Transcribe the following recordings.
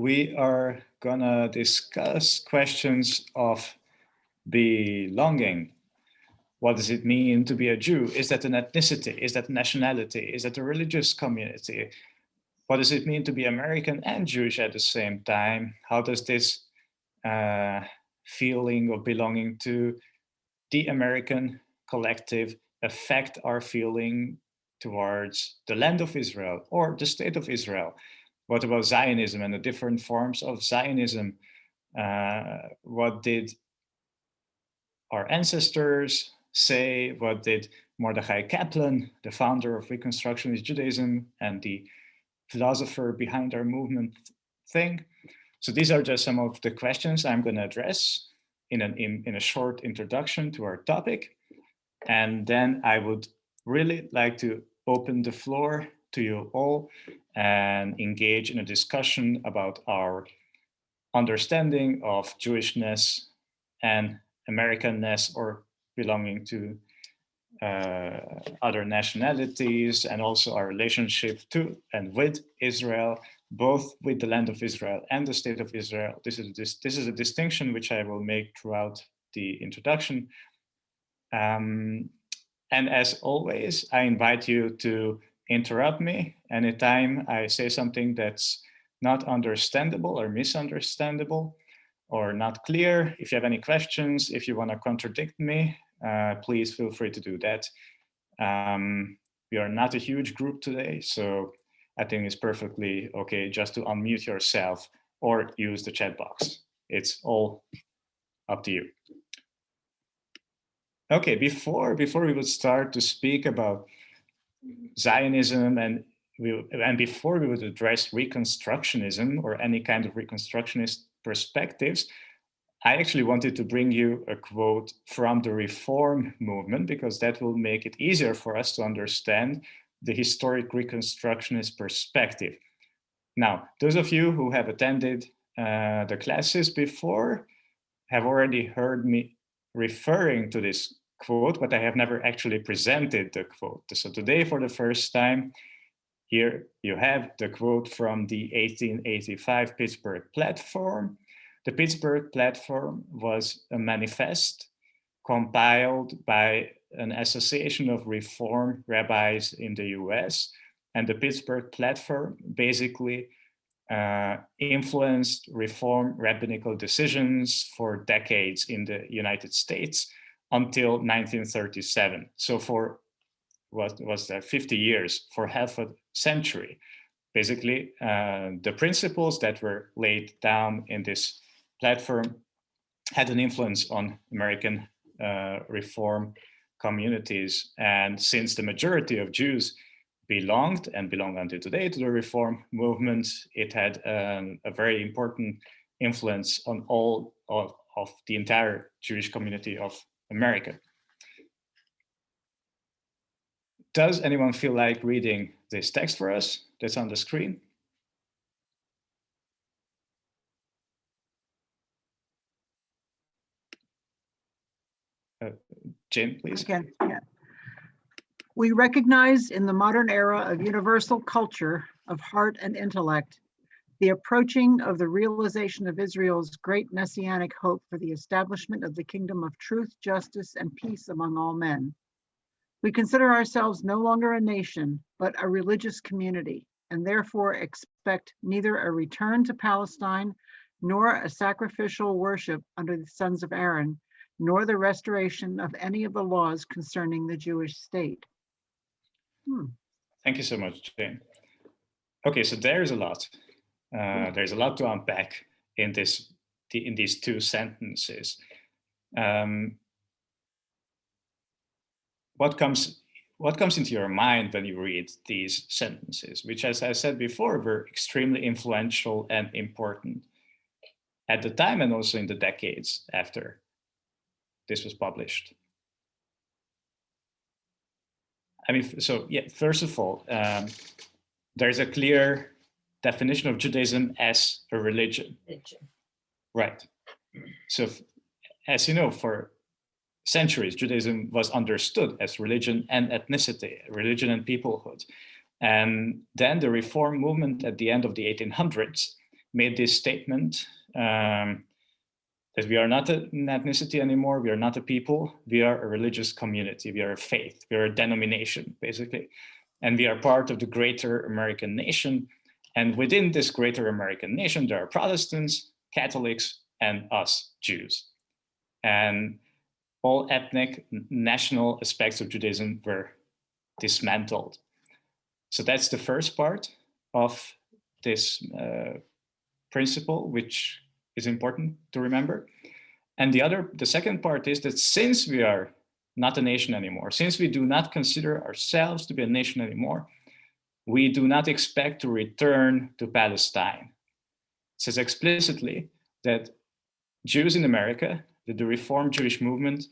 we are gonna discuss questions of belonging. What does it mean to be a Jew? Is that an ethnicity? Is that a nationality? Is that a religious community? What does it mean to be American and Jewish at the same time? How does this feeling of belonging to the American collective affect our feeling towards the land of Israel or the state of Israel? What about Zionism and the different forms of Zionism? What did our ancestors say? What did Mordechai Kaplan, the founder of Reconstructionist Judaism and the philosopher behind our movement, think? So these are just some of the questions I'm going to address in a short introduction to our topic. And then I would really like to open the floor to you all and engage in a discussion about our understanding of Jewishness and Americanness, or belonging to other nationalities, and also our relationship to and with Israel, both with the land of Israel and the state of Israel. This is a distinction which I will make throughout the introduction. And as always, I invite you to interrupt me anytime I say something that's not understandable or misunderstandable or not clear. If you have any questions, if you want to contradict me, please feel free to do that. We are not a huge group today, so I think it's perfectly okay just to unmute yourself or use the chat box. It's all up to you. Okay, before we would start to speak about Zionism and before we would address Reconstructionism or any kind of Reconstructionist perspectives, I actually wanted to bring you a quote from the Reform movement, because that will make it easier for us to understand the historic Reconstructionist perspective. Now, those of you who have attended the classes before have already heard me referring to this quote, but I have never actually presented the quote. So today, for the first time, here you have the quote from the 1885 Pittsburgh Platform. The Pittsburgh Platform was a manifest compiled by an association of Reform rabbis in the US. And the Pittsburgh Platform basically influenced Reform rabbinical decisions for decades in the United States until 1937. So for what was that, 50 years, for half a century. Basically, the principles that were laid down in this platform had an influence on American Reform communities. And since the majority of Jews belonged and belong until today to the Reform movement, it had a very important influence on all of the entire Jewish community of America. Does anyone feel like reading this text for us that's on the screen? Jane, please. Okay. Yeah. We recognize in the modern era of universal culture of heart and intellect the approaching of the realization of Israel's great messianic hope for the establishment of the kingdom of truth, justice, and peace among all men. We consider ourselves no longer a nation, but a religious community, and therefore expect neither a return to Palestine nor a sacrificial worship under the sons of Aaron, nor the restoration of any of the laws concerning the Jewish state. Thank you so much, Jane. Okay, so there's a lot. There's a lot to unpack in these two sentences. What comes into your mind when you read these sentences, which, as I said before, were extremely influential and important at the time and also in the decades after this was published? I mean, so yeah, first of all, there's a clear definition of Judaism as a religion. Right. So as you know, for centuries, Judaism was understood as religion and ethnicity, religion and peoplehood. And then the Reform movement at the end of the 1800s made this statement that we are not an ethnicity anymore, we are not a people, we are a religious community, we are a faith, we are a denomination, basically. And we are part of the greater American nation. And within this greater American nation, there are Protestants, Catholics, and us, Jews. And all ethnic, national aspects of Judaism were dismantled. So that's the first part of this principle, which is important to remember. And the second part is that since we are not a nation anymore, since we do not consider ourselves to be a nation anymore, we do not expect to return to Palestine. It says explicitly that Jews in America, that the Reformed Jewish movement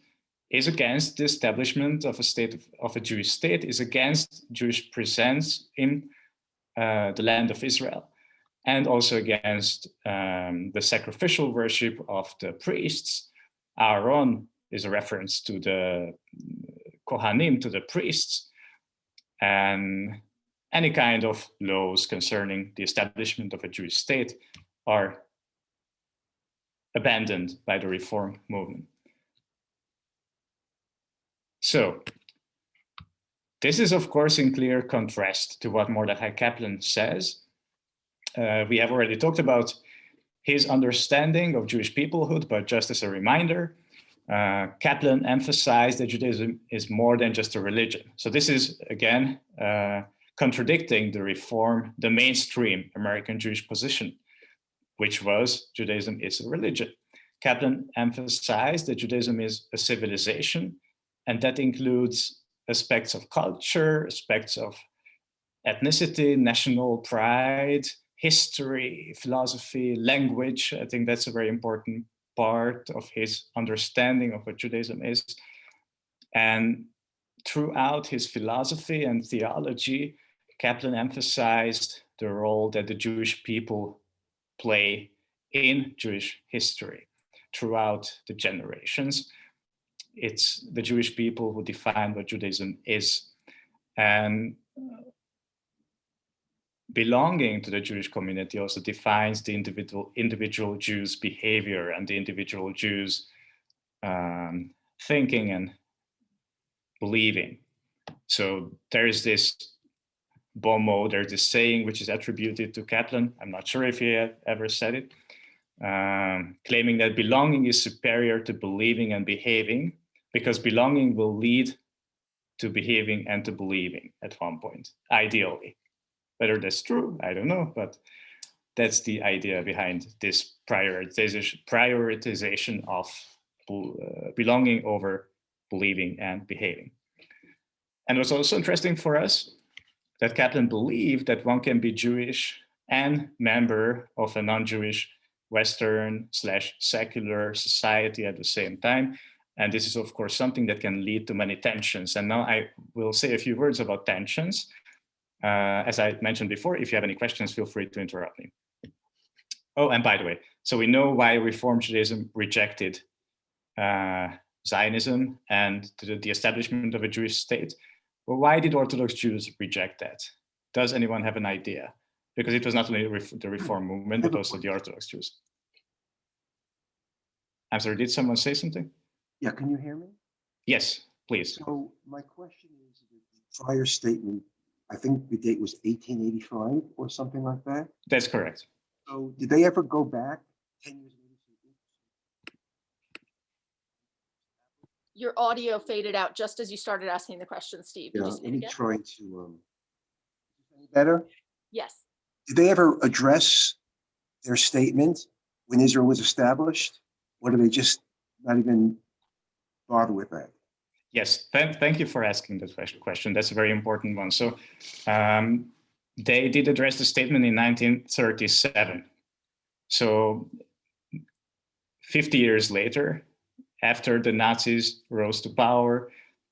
is against the establishment of a Jewish state, is against Jewish presence in the land of Israel, and also against the sacrificial worship of the priests. Aaron is a reference to the Kohanim, to the priests, and any kind of laws concerning the establishment of a Jewish state are abandoned by the Reform movement. So, this is of course in clear contrast to what Mordechai Kaplan says. We have already talked about his understanding of Jewish peoplehood, but just as a reminder, Kaplan emphasized that Judaism is more than just a religion. So this is, again, contradicting the mainstream American Jewish position, which was Judaism is a religion. Kaplan emphasized that Judaism is a civilization, and that includes aspects of culture, aspects of ethnicity, national pride, history, philosophy, language. I think that's a very important part of his understanding of what Judaism is. And throughout his philosophy and theology, Kaplan emphasized the role that the Jewish people play in Jewish history throughout the generations. It's the Jewish people who define what Judaism is. And belonging to the Jewish community also defines the individual Jews' behavior and the individual Jews' thinking and believing. So there's this BOMO, there's this saying which is attributed to Kaplan. I'm not sure if he ever said it, claiming that belonging is superior to believing and behaving, because belonging will lead to behaving and to believing at one point, ideally. Whether that's true, I don't know, but that's the idea behind this prioritization of belonging over believing and behaving. And it was also interesting for us that Kaplan believed that one can be Jewish and member of a non-Jewish Western/secular society at the same time. And this is, of course, something that can lead to many tensions. And now I will say a few words about tensions. As I mentioned before, if you have any questions, feel free to interrupt me. Oh, and by the way, so we know why Reform Judaism rejected Zionism and the establishment of a Jewish state. Well, why did Orthodox Jews reject that? Does anyone have an idea? Because it was not only the Reform movement, but also the Orthodox Jews. I'm sorry, did someone say something? Yeah, can you hear me? Yes, please. So my question is, the prior statement, I think the date was 1885 or something like that? That's correct. So did they ever go back 10 years later? Your audio faded out just as you started asking the question, Steve. Yeah, Could you say it let me again? try to, any better? Yes. Did they ever address their statement when Israel was established? Or did they just not even bother with that? Yes, thank you for asking that question. That's a very important one. So they did address the statement in 1937. So 50 years later, after the Nazis rose to power,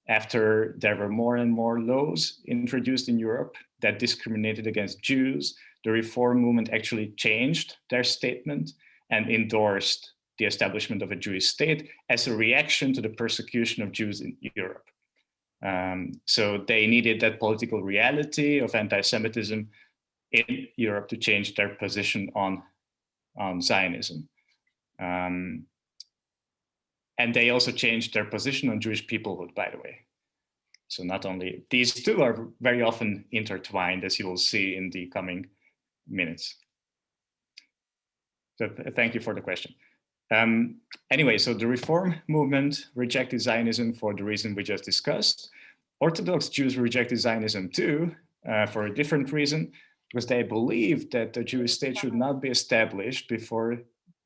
after there were more and more laws introduced in Europe that discriminated against Jews, the Reform movement actually changed their statement and endorsed the establishment of a Jewish state as a reaction to the persecution of Jews in Europe. So they needed that political reality of anti-Semitism in Europe to change their position on on Zionism. And they also changed their position on Jewish peoplehood, by the way. So not only these two are very often intertwined, as you will see in the coming minutes. So thank you for the question. Anyway, so the Reform movement rejected Zionism for the reason we just discussed. Orthodox Jews rejected Zionism too, for a different reason, because they believed that the Jewish state should not be established before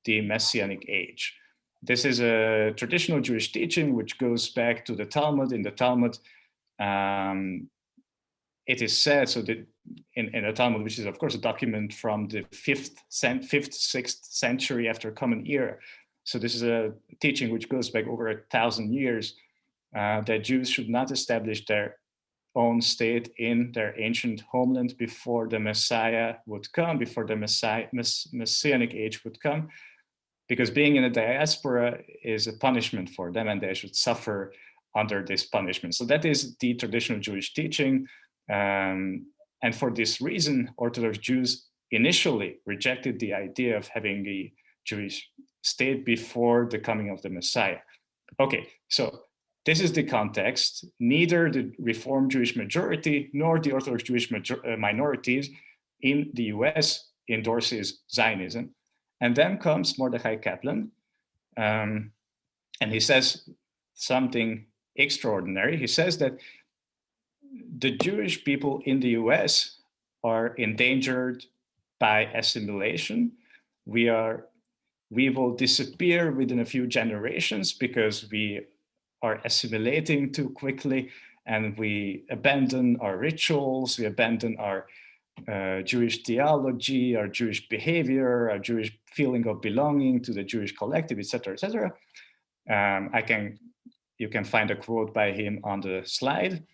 the Messianic age. This is a traditional Jewish teaching which goes back to the Talmud. In the Talmud, it is said, so that in the Talmud, which is of course a document from the 5th, 6th century after Common Era. So this is a teaching which goes back over 1,000 years, that Jews should not establish their own state in their ancient homeland before the Messiah would come, before the Messianic age would come, because being in a diaspora is a punishment for them and they should suffer under this punishment. So that is the traditional Jewish teaching. And for this reason, Orthodox Jews initially rejected the idea of having a Jewish state before the coming of the Messiah. Okay, so this is the context. Neither the Reformed Jewish majority nor the Orthodox Jewish minorities in the US endorses Zionism. And then comes Mordechai Kaplan, and he says something extraordinary. He says that the Jewish people in the US are endangered by assimilation. We will disappear within a few generations because we are assimilating too quickly, and we abandon our rituals, we abandon our Jewish theology, our Jewish behavior, our Jewish feeling of belonging to the Jewish collective, etc., etc. You can find a quote by him on the slide,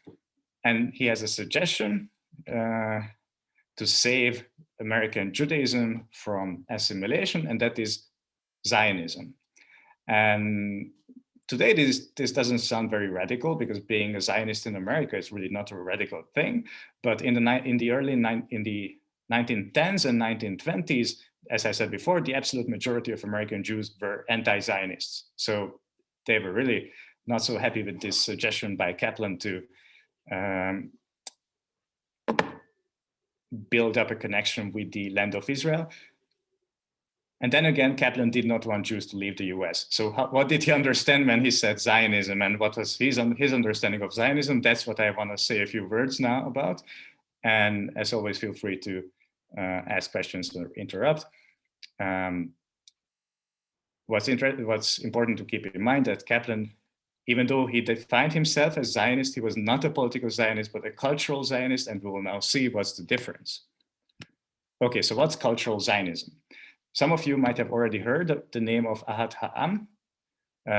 and he has a suggestion to save American Judaism from assimilation, and that is Zionism. And today, this doesn't sound very radical, because being a Zionist in America is really not a radical thing. But in the 1910s and 1920s, as I said before, the absolute majority of American Jews were anti-Zionists. So they were really not so happy with this suggestion by Kaplan to build up a connection with the land of Israel. And then again, Kaplan did not want Jews to leave the US. So what did he understand when he said Zionism, and what was his understanding of Zionism? That's what I want to say a few words now about. And as always, feel free to ask questions or interrupt. What's important to keep in mind that Kaplan, even though he defined himself as Zionist, he was not a political Zionist, but a cultural Zionist, and we will now see what's the difference. Okay, so what's cultural Zionism? Some of you might have already heard the name of Ahad Ha'am.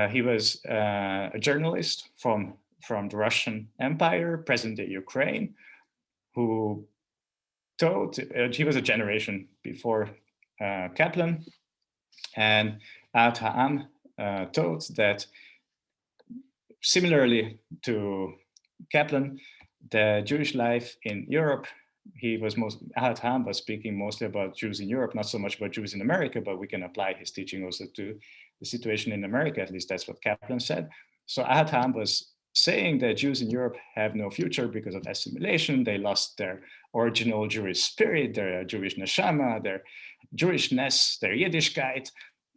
He was a journalist from the Russian Empire, present-day Ukraine, who taught, he was a generation before Kaplan, and Ahad Ha'am taught that similarly to Kaplan, the Jewish life in Europe, Ahad Ha'am was speaking mostly about Jews in Europe, not so much about Jews in America, but we can apply his teaching also to the situation in America. At least that's what Kaplan said. So Ahad Ha'am was saying that Jews in Europe have no future because of assimilation. They lost their original Jewish spirit, their Jewish neshama, their Jewishness, their Yiddishkeit,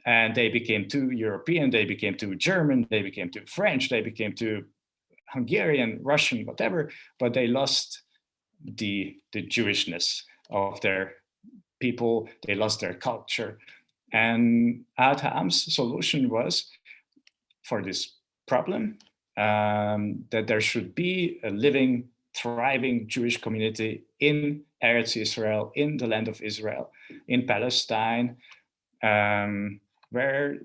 and they became too European, they became too German, they became too French, they became too Hungarian, Russian, whatever, but they lost the Jewishness of their people, they lost their culture. And Ahad Ha'am's solution was, for this problem, that there should be a living, thriving Jewish community in Eretz Israel, in the land of Israel, in Palestine, where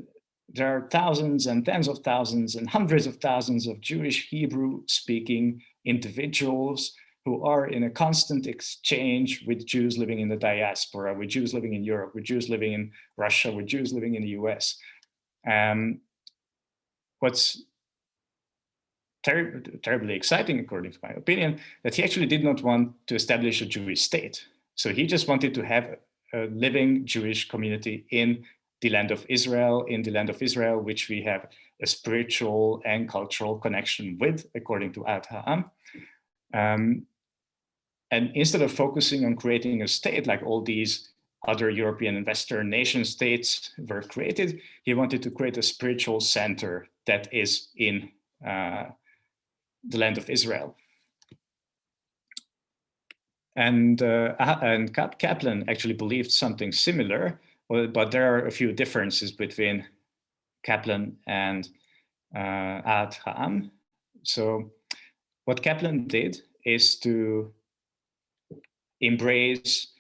there are thousands and tens of thousands and hundreds of thousands of Jewish Hebrew-speaking individuals who are in a constant exchange with Jews living in the diaspora, with Jews living in Europe, with Jews living in Russia, with Jews living in the US. What's terribly exciting, according to my opinion, that he actually did not want to establish a Jewish state. So he just wanted to have a living Jewish community in the land of Israel, which we have a spiritual and cultural connection with, according to Ad Ha'am. And instead of focusing on creating a state like all these other European and Western nation states were created, he wanted to create a spiritual center that is in the land of Israel. And Kaplan actually believed something similar, but there are a few differences between Kaplan and Ad Ha'am. So what Kaplan did is to embrace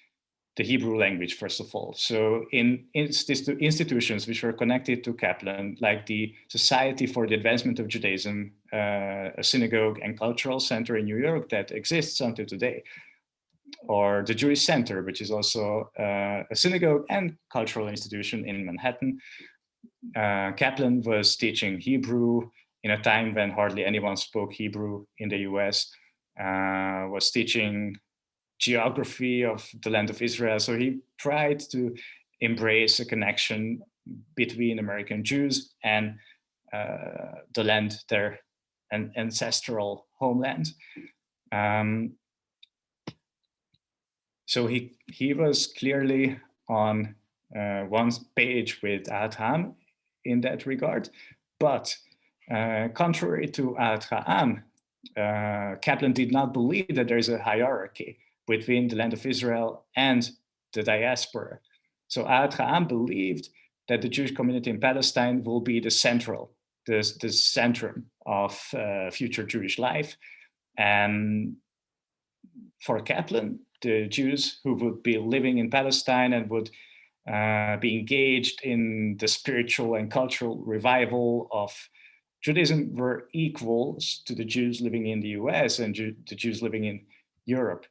the Hebrew language, first of all. So in institutions which were connected to Kaplan, like the Society for the Advancement of Judaism, a synagogue and cultural center in New York that exists until today, or the Jewish Center, which is also a synagogue and cultural institution in Manhattan. Kaplan was teaching Hebrew in a time when hardly anyone spoke Hebrew in the US, was teaching geography of the land of Israel. So he tried to embrace a connection between American Jews and the land, their ancestral homeland. So he was clearly on one page with Ad Ha'am in that regard, but contrary to Ad Ha'am, Kaplan did not believe that there is a hierarchy between the land of Israel and the diaspora. So Ad Ha'am believed that the Jewish community in Palestine will be the centrum of future Jewish life. And for Kaplan, the Jews who would be living in Palestine and would be engaged in the spiritual and cultural revival of Judaism were equals to the Jews living in the US and the Jews living in Europe.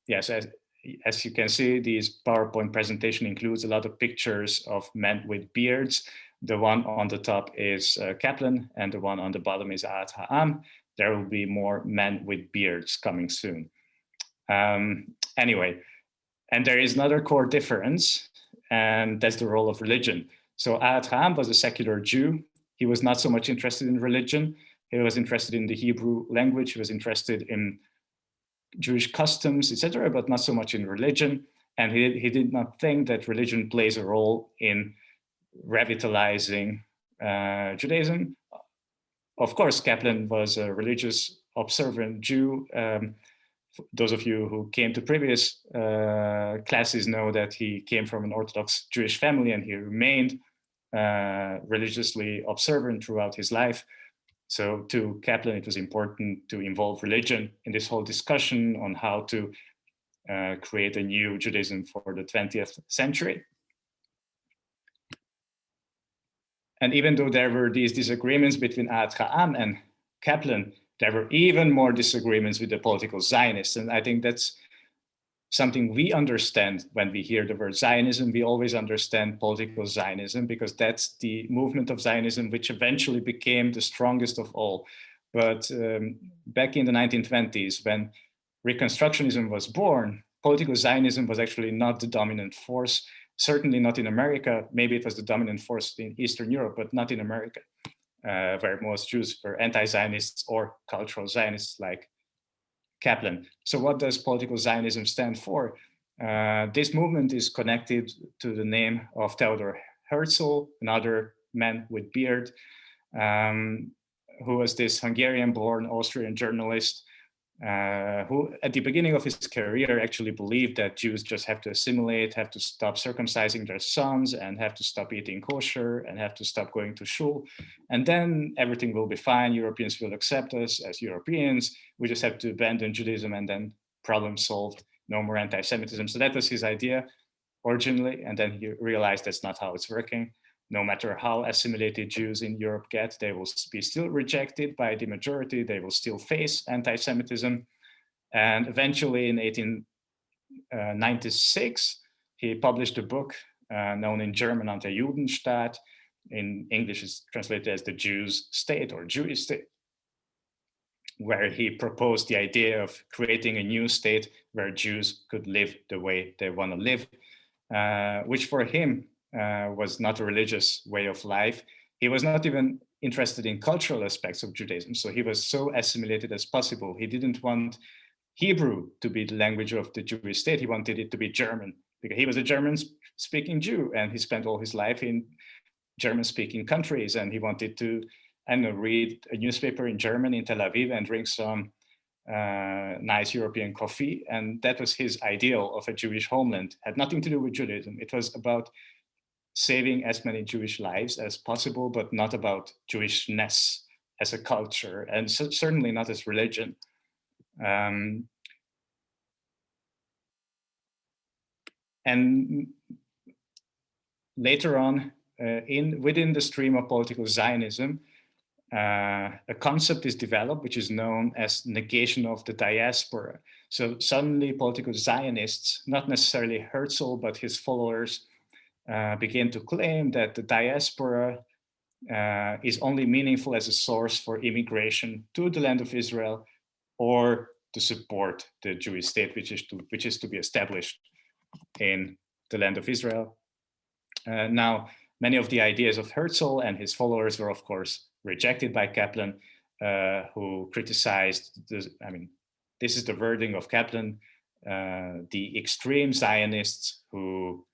Yes, as you can see, this PowerPoint presentation includes a lot of pictures of men with beards. The one on the top is Kaplan, and the one on the bottom is Ad Ha'am. There will be more men with beards coming soon. Anyway, and there is another core difference, and that's the role of religion. So Ad Ha'am was a secular Jew. He was not so much interested in religion. He was interested in the Hebrew language. He was interested in Jewish customs, etc., but not so much in religion. And he did not think that religion plays a role in revitalizing Judaism. Of course, Kaplan was a religious, observant Jew. Those of you who came to previous classes know that he came from an Orthodox Jewish family and he remained religiously observant throughout his life. So to Kaplan, it was important to involve religion in this whole discussion on how to create a new Judaism for the 20th century. And even though there were these disagreements between Ad Ha'am and Kaplan, there were even more disagreements with the political Zionists. And I think that's something we understand when we hear the word Zionism. We always understand political Zionism because that's the movement of Zionism which eventually became the strongest of all. But back in the 1920s, when Reconstructionism was born, political Zionism was actually not the dominant force, certainly not in America. Maybe it was the dominant force in Eastern Europe, but not in America, where most Jews were anti-Zionists or cultural Zionists like Kaplan. So what does political Zionism stand for? This movement is connected to the name of Theodor Herzl, another man with beard, who was this Hungarian-born Austrian journalist who at the beginning of his career actually believed that Jews just have to assimilate, have to stop circumcising their sons, and have to stop eating kosher, and have to stop going to shul. And then everything will be fine. Europeans will accept us as Europeans. We just have to abandon Judaism and then problem solved, no more anti-Semitism. So that was his idea originally. And then he realized that's not how it's working. No matter how assimilated Jews in Europe get, they will be still rejected by the majority. They will still face anti-Semitism. And eventually in 1896, he published a book known in German, Unter Judenstaat. In English, it's translated as the Jews' State or Jewish State. where he proposed the idea of creating a new state where Jews could live the way they want to live, which for him was not a religious way of life. He was not even interested in cultural aspects of Judaism, so he was so assimilated as possible. He didn't want Hebrew to be the language of the Jewish state. He wanted it to be German, because he was a German-speaking Jew, and he spent all his life in German-speaking countries, and he wanted to read a newspaper in German in Tel Aviv and drink some nice European coffee. And that was his ideal of a Jewish homeland. It had nothing to do with Judaism. It was about saving as many Jewish lives as possible, but not about Jewishness as a culture, and certainly not as religion. And later on, within the stream of political Zionism, a concept is developed which is known as negation of the diaspora. So suddenly political Zionists, not necessarily Herzl, but his followers, began to claim that the diaspora is only meaningful as a source for immigration to the land of Israel, or to support the Jewish state, which is to be established in the land of Israel. Now, many of the ideas of Herzl and his followers were, of course, rejected by Kaplan, who criticized this. I mean, this is the wording of Kaplan, the extreme Zionists who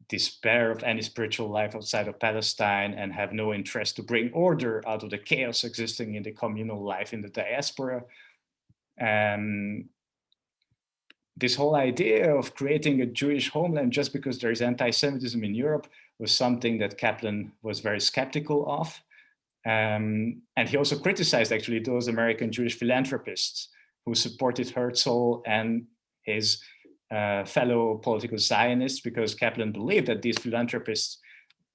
despair of any spiritual life outside of Palestine and have no interest to bring order out of the chaos existing in the communal life in the diaspora. This whole idea of creating a Jewish homeland just because there is anti-Semitism in Europe was something that Kaplan was very skeptical of. And he also criticized actually those American Jewish philanthropists who supported Herzl and his fellow political Zionists, because Kaplan believed that these philanthropists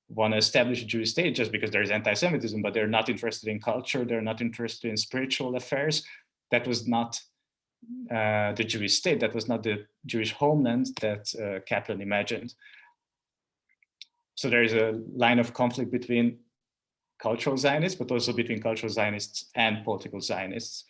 want to establish a Jewish state just because there is anti-Semitism, but they're not interested in culture, they're not interested in spiritual affairs. That was not the Jewish state, that was not the Jewish homeland that Kaplan imagined. So there is a line of conflict between cultural Zionists, but also between cultural Zionists and political Zionists.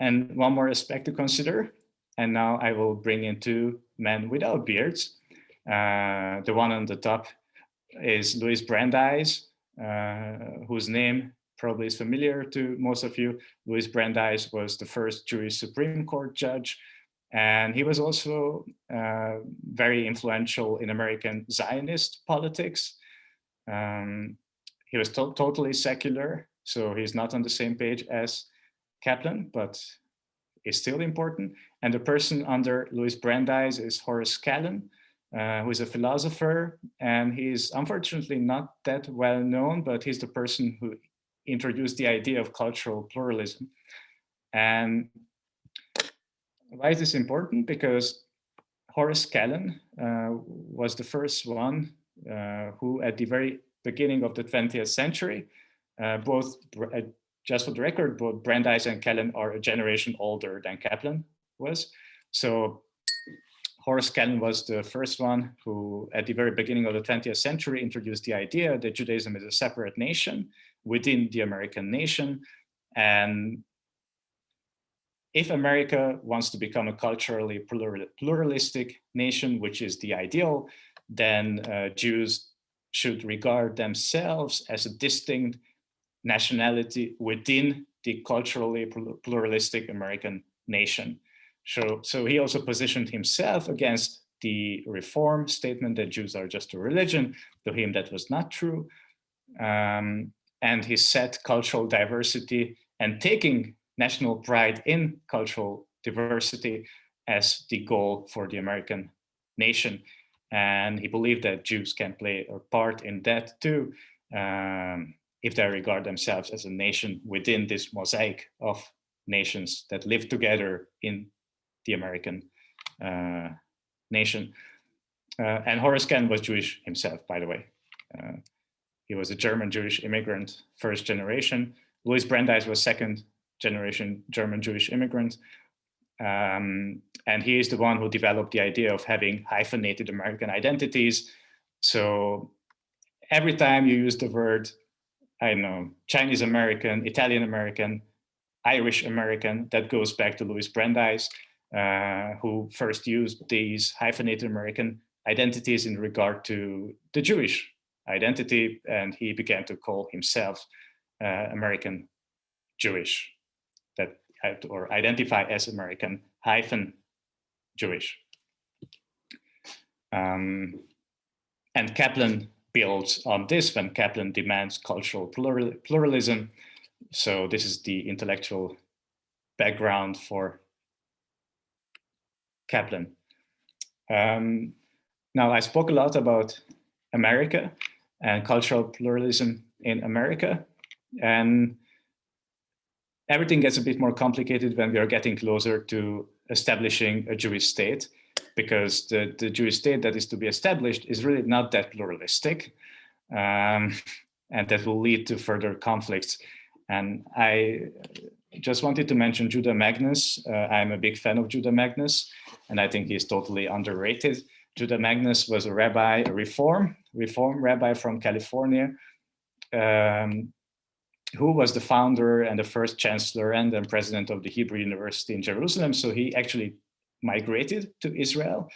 And one more aspect to consider, and now I will bring in two men without beards. The one on the top is Louis Brandeis, whose name probably is familiar to most of you. Louis Brandeis was the first Jewish Supreme Court judge, and he was also very influential in American Zionist politics. He was totally secular, so he's not on the same page as Kaplan, but is still important. And the person under Louis Brandeis is Horus Callan, who is a philosopher, and he's unfortunately not that well known, but he's the person who introduced the idea of cultural pluralism. And why is this important? Because Horus Callan was the first one who, at the very beginning of the 20th century, just for the record, both Brandeis and Callan are a generation older than Kaplan was. So Horus Callan was the first one who, at the very beginning of the 20th century, introduced the idea that Judaism is a separate nation within the American nation. And if America wants to become a culturally pluralistic nation, which is the ideal, then Jews should regard themselves as a distinct nationality within the culturally pluralistic American nation. So he also positioned himself against the Reform statement that Jews are just a religion. To him, that was not true. And he set cultural diversity and taking national pride in cultural diversity as the goal for the American nation. And he believed that Jews can play a part in that too, if they regard themselves as a nation within this mosaic of nations that live together in the American nation. And Horus Callan was Jewish himself, by the way. He was a German Jewish immigrant, first generation. Louis Brandeis was second generation German Jewish immigrant. And he is the one who developed the idea of having hyphenated American identities. So every time you use the word I don't know, Chinese American, Italian American, Irish American. That goes back to Louis Brandeis, who first used these hyphenated American identities in regard to the Jewish identity, and he began to call himself American Jewish, that or identify as American hyphen Jewish. And Kaplan builds on this when Kaplan demands cultural pluralism. So this is the intellectual background for Kaplan. Now, I spoke a lot about America and cultural pluralism in America, and everything gets a bit more complicated when we are getting closer to establishing a Jewish state, because the Jewish state that is to be established is really not that pluralistic, and that will lead to further conflicts. And I just wanted to mention Judah Magnus. I'm a big fan of Judah Magnus, and I think he's totally underrated. Judah Magnus was a rabbi, a reform rabbi from California, who was the founder and the first chancellor and then president of the Hebrew University in Jerusalem. So he actually migrated to Israel.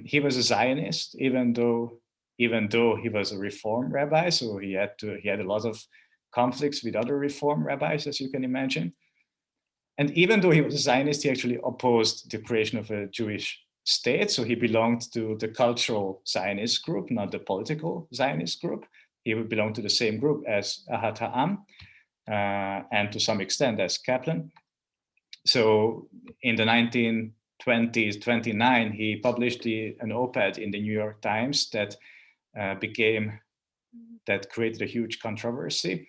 He was a Zionist, even though he was a reform rabbi. So he had a lot of conflicts with other reform rabbis, as you can imagine. And even though he was a Zionist, he actually opposed the creation of a Jewish state. So he belonged to the cultural Zionist group, not the political Zionist group. He would belong to the same group as Ahat Ha'am, and to some extent as Kaplan. So in the 1920s, 29, he published an op-ed in the New York Times that created a huge controversy,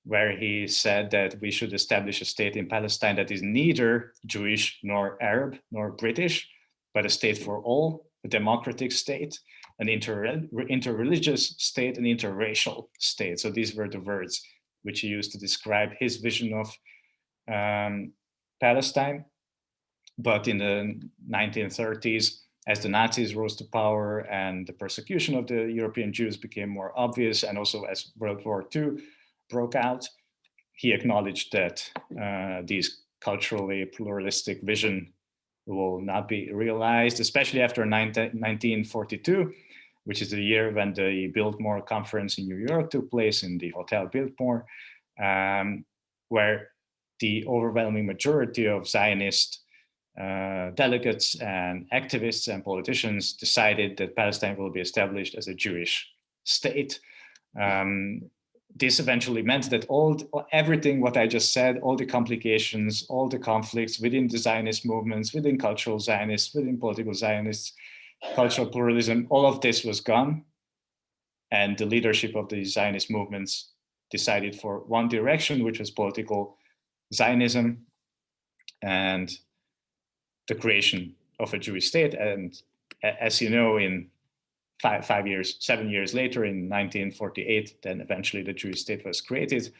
where he said that we should establish a state in Palestine that is neither Jewish nor Arab nor British, but a state for all, a democratic state, an interreligious state, an interracial state. So these were the words which he used to describe his vision of Palestine. But in the 1930s, as the Nazis rose to power and the persecution of the European Jews became more obvious, and also as World War II broke out, he acknowledged that these culturally pluralistic vision will not be realized, especially after 1942, which is the year when the Biltmore Conference in New York took place in the Hotel Biltmore, where the overwhelming majority of Zionist delegates and activists and politicians decided that Palestine will be established as a Jewish state. This eventually meant that everything what I just said, all the complications, all the conflicts within the Zionist movements, within cultural Zionists, within political Zionists, cultural pluralism, all of this was gone. And the leadership of the Zionist movements decided for one direction, which was political Zionism and the creation of a Jewish state. And as you know, in 7 years later, in 1948, then eventually the Jewish state was created.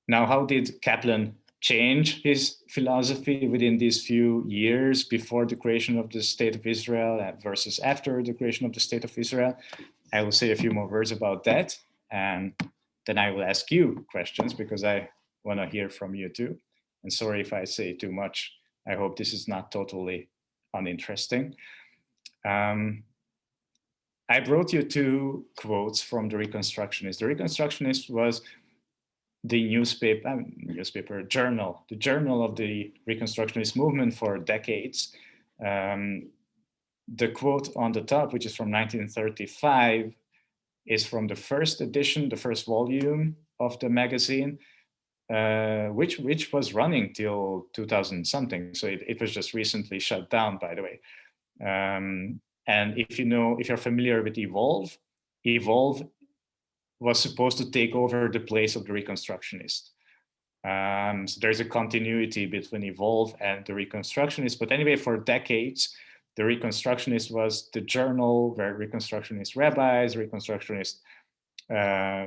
Now, how did Kaplan change his philosophy within these few years before the creation of the State of Israel versus after the creation of the State of Israel? I will say a few more words about that, and then I will ask you questions because I want to hear from you too. And sorry if I say too much. I hope this is not totally uninteresting. I brought you two quotes from the Reconstructionist. The Reconstructionist was the journal of the Reconstructionist movement for decades. The quote on the top, which is from 1935, is from the first edition, the first volume of the magazine, which was running till 2000 something. So it was just recently shut down, by the way. And if you're familiar with Evolve was supposed to take over the place of the Reconstructionist. So there's a continuity between Evolve and the Reconstructionist. But anyway, for decades, the Reconstructionist was the journal where Reconstructionist rabbis, Reconstructionist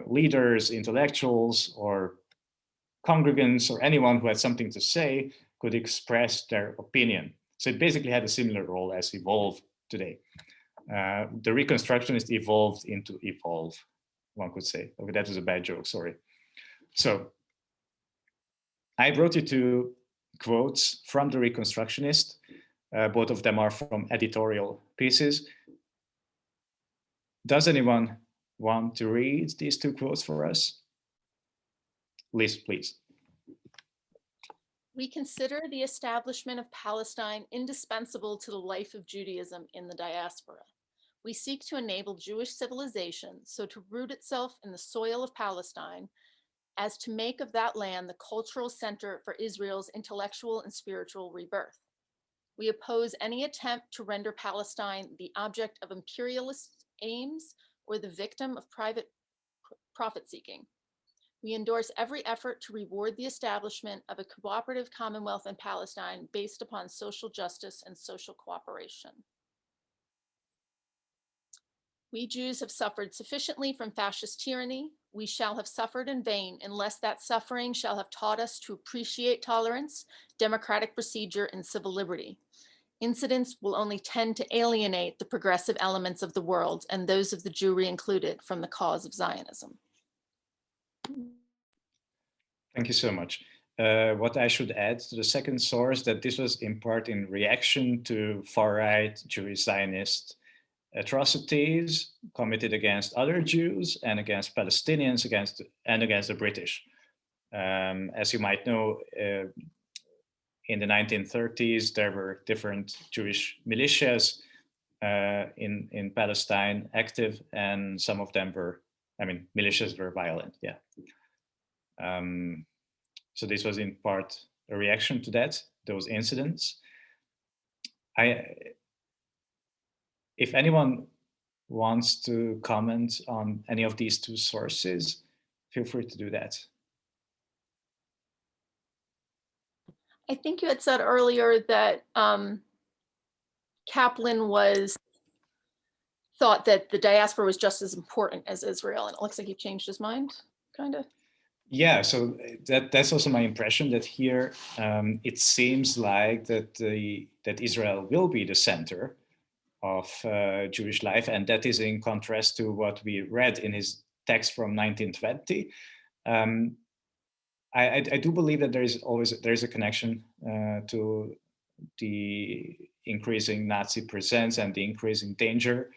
leaders, intellectuals, or congregants, or anyone who had something to say could express their opinion. So it basically had a similar role as Evolve today. The Reconstructionist evolved into Evolve. one could say. Okay, that was a bad joke, sorry. So I brought you two quotes from the Reconstructionist. Both of them are from editorial pieces. Does anyone want to read these two quotes for us? Liz, please. We consider the establishment of Palestine indispensable to the life of Judaism in the diaspora. We seek to enable Jewish civilization so to root itself in the soil of Palestine as to make of that land the cultural center for Israel's intellectual and spiritual rebirth. We oppose any attempt to render Palestine the object of imperialist aims or the victim of private profit-seeking. We endorse every effort to reward the establishment of a cooperative commonwealth in Palestine based upon social justice and social cooperation. We Jews have suffered sufficiently from fascist tyranny. We shall have suffered in vain unless that suffering shall have taught us to appreciate tolerance, democratic procedure, and civil liberty. Incidents will only tend to alienate the progressive elements of the world, and those of the Jewry included, from the cause of Zionism. Thank you so much. What I should add to the second source, that this was in part in reaction to far-right Jewish Zionist atrocities committed against other Jews and against Palestinians and against the British. As you might know, in the 1930s, there were different Jewish militias in Palestine active, and some of them were, militias were violent, yeah. So this was in part a reaction to those incidents. If anyone wants to comment on any of these two sources, feel free to do that. I think you had said earlier that Kaplan thought that the diaspora was just as important as Israel, and it looks like he changed his mind, kind of. Yeah, so that's also my impression, that here it seems like that Israel will be the center of Jewish life, and that is in contrast to what we read in his text from 1920. I do believe that there is a connection to the increasing Nazi presence and the increasing danger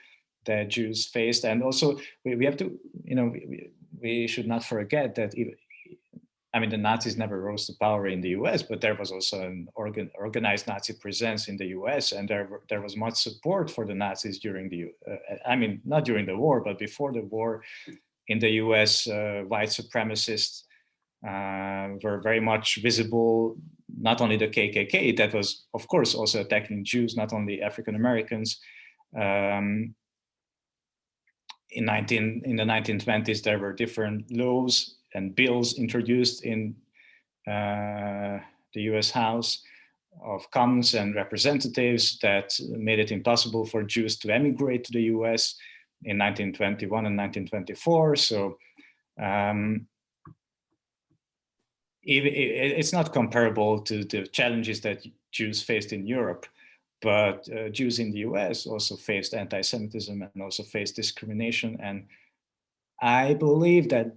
that Jews faced, and also we have to, we should not forget that the Nazis never rose to power in the US, but there was also an organized Nazi presence in the US, and there was much support for the Nazis during not during the war, but before the war in the US. White supremacists were very much visible, not only the KKK, that was of course also attacking Jews, not only African Americans. In the 1920s, there were different laws and bills introduced in the US House of Commons and Representatives that made it impossible for Jews to emigrate to the US in 1921 and 1924. So it's not comparable to the challenges that Jews faced in Europe, but Jews in the US also faced anti-Semitism and also faced discrimination. And I believe that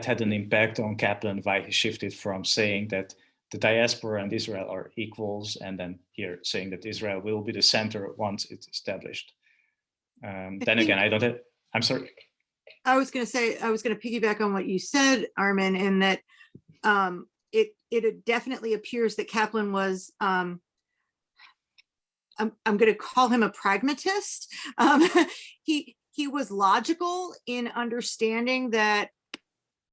had an impact on Kaplan, why he shifted from saying that the diaspora and Israel are equals, and then here saying that Israel will be the center once it's established. I'm sorry. I was going to piggyback on what you said, Armin, in that it definitely appears that Kaplan was, I'm going to call him a pragmatist. He was logical in understanding that,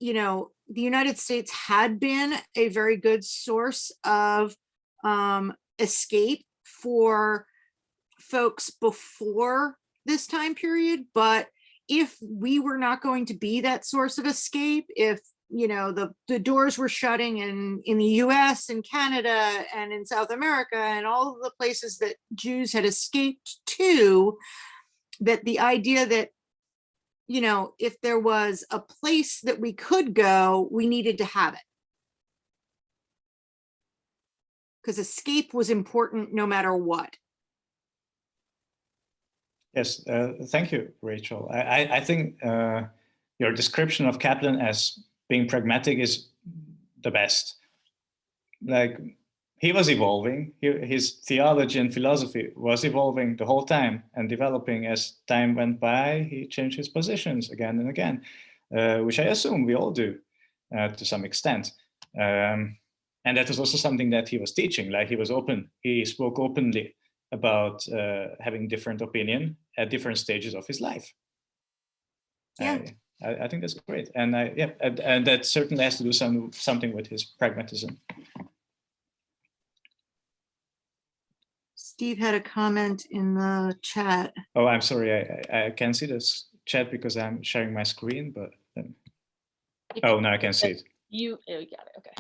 the United States had been a very good source of escape for folks before this time period. But if we were not going to be that source of escape, if the doors were shutting in the US and Canada and in South America and all of the places that Jews had escaped to, that the idea that, if there was a place that we could go, we needed to have it. Because escape was important no matter what. Yes, thank you, Rachel. I think your description of Kaplan as being pragmatic is the best. Like, he was evolving. His theology and philosophy was evolving the whole time and developing. As time went by, he changed his positions again and again, which I assume we all do to some extent. And that was also something that he was teaching. Like, he was open. He spoke openly about having different opinion at different stages of his life. Yeah. I think that's great. And and that certainly has to do something with his pragmatism. Steve had a comment in the chat. Oh, I'm sorry. I can't see this chat because I'm sharing my screen, but oh, now I can see it. You got it. Okay.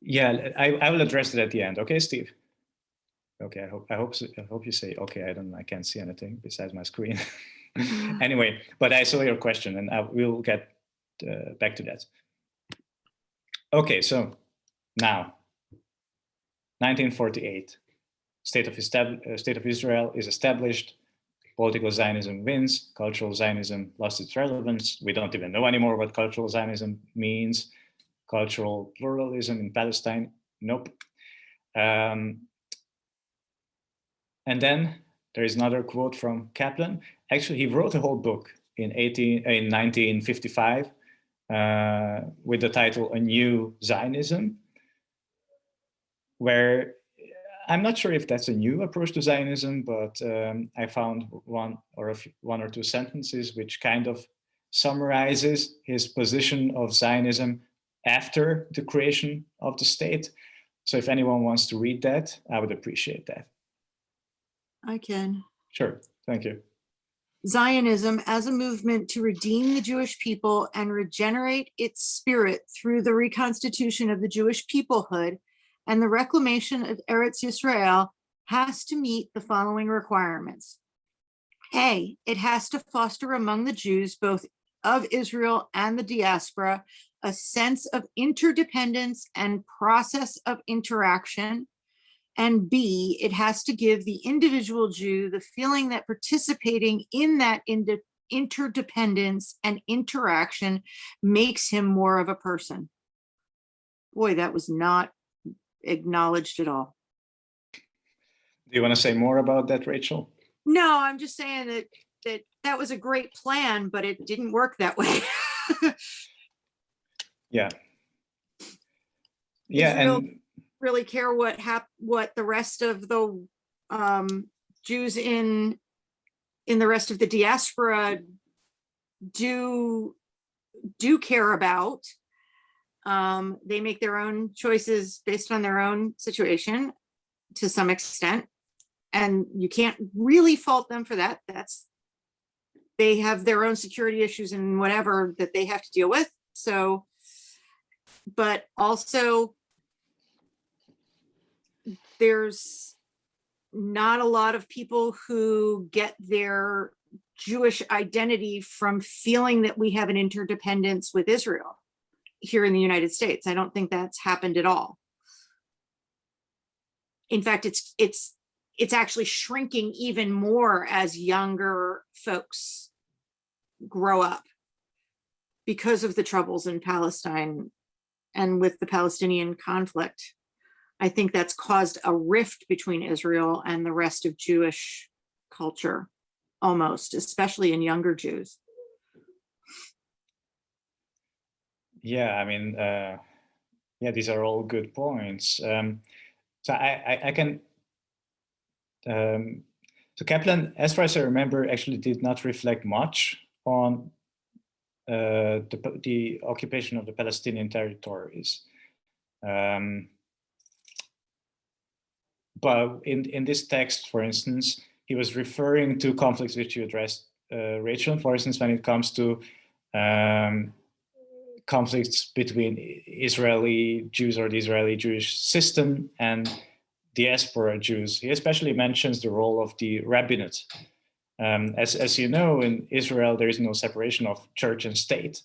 Yeah, I will address it at the end. Okay, Steve. Okay, I hope you say okay. I can't see anything besides my screen. Anyway, but I saw your question, and I will get back to that. Okay, so now, 1948, State of Israel is established. Political Zionism wins. Cultural Zionism lost its relevance. We don't even know anymore what cultural Zionism means. Cultural pluralism in Palestine, nope. And then there is another quote from Kaplan. Actually, he wrote a whole book in 1955 with the title A New Zionism, where I'm not sure if that's a new approach to Zionism, but I found one or two sentences which kind of summarizes his position of Zionism after the creation of the state. So if anyone wants to read that, I would appreciate that. I can. Sure, thank you. Zionism as a movement to redeem the Jewish people and regenerate its spirit through the reconstitution of the Jewish peoplehood and the reclamation of Eretz Yisrael has to meet the following requirements. A, it has to foster among the Jews, both of Israel and the diaspora, a sense of interdependence and process of interaction. And B, it has to give the individual Jew the feeling that participating in that interdependence and interaction makes him more of a person. Boy, that was not acknowledged at all. Do you want to say more about that, Rachel? No, I'm just saying that was a great plan, but it didn't work that way. Yeah. Israel And really care what the rest of the Jews in the rest of the diaspora do care about. They make their own choices based on their own situation to some extent, and you can't really fault them for that. They have their own security issues and whatever that they have to deal with. So, but also there's not a lot of people who get their Jewish identity from feeling that we have an interdependence with Israel here in the United States. I don't think that's happened at all. In fact, it's actually shrinking even more as younger folks grow up because of the troubles in Palestine and with the Palestinian conflict. I think that's caused a rift between Israel and the rest of Jewish culture, almost, especially in younger Jews. yeah, I mean, yeah, these are all good points. So I can, so Kaplan, as far as I remember, actually did not reflect much on the occupation of the Palestinian territories. But in this text, for instance, he was referring to conflicts which you addressed, Rachel, for instance, when it comes to conflicts between Israeli Jews or the Israeli Jewish system and diaspora Jews. He especially mentions the role of the rabbinate. As you know, in Israel, there is no separation of church and state.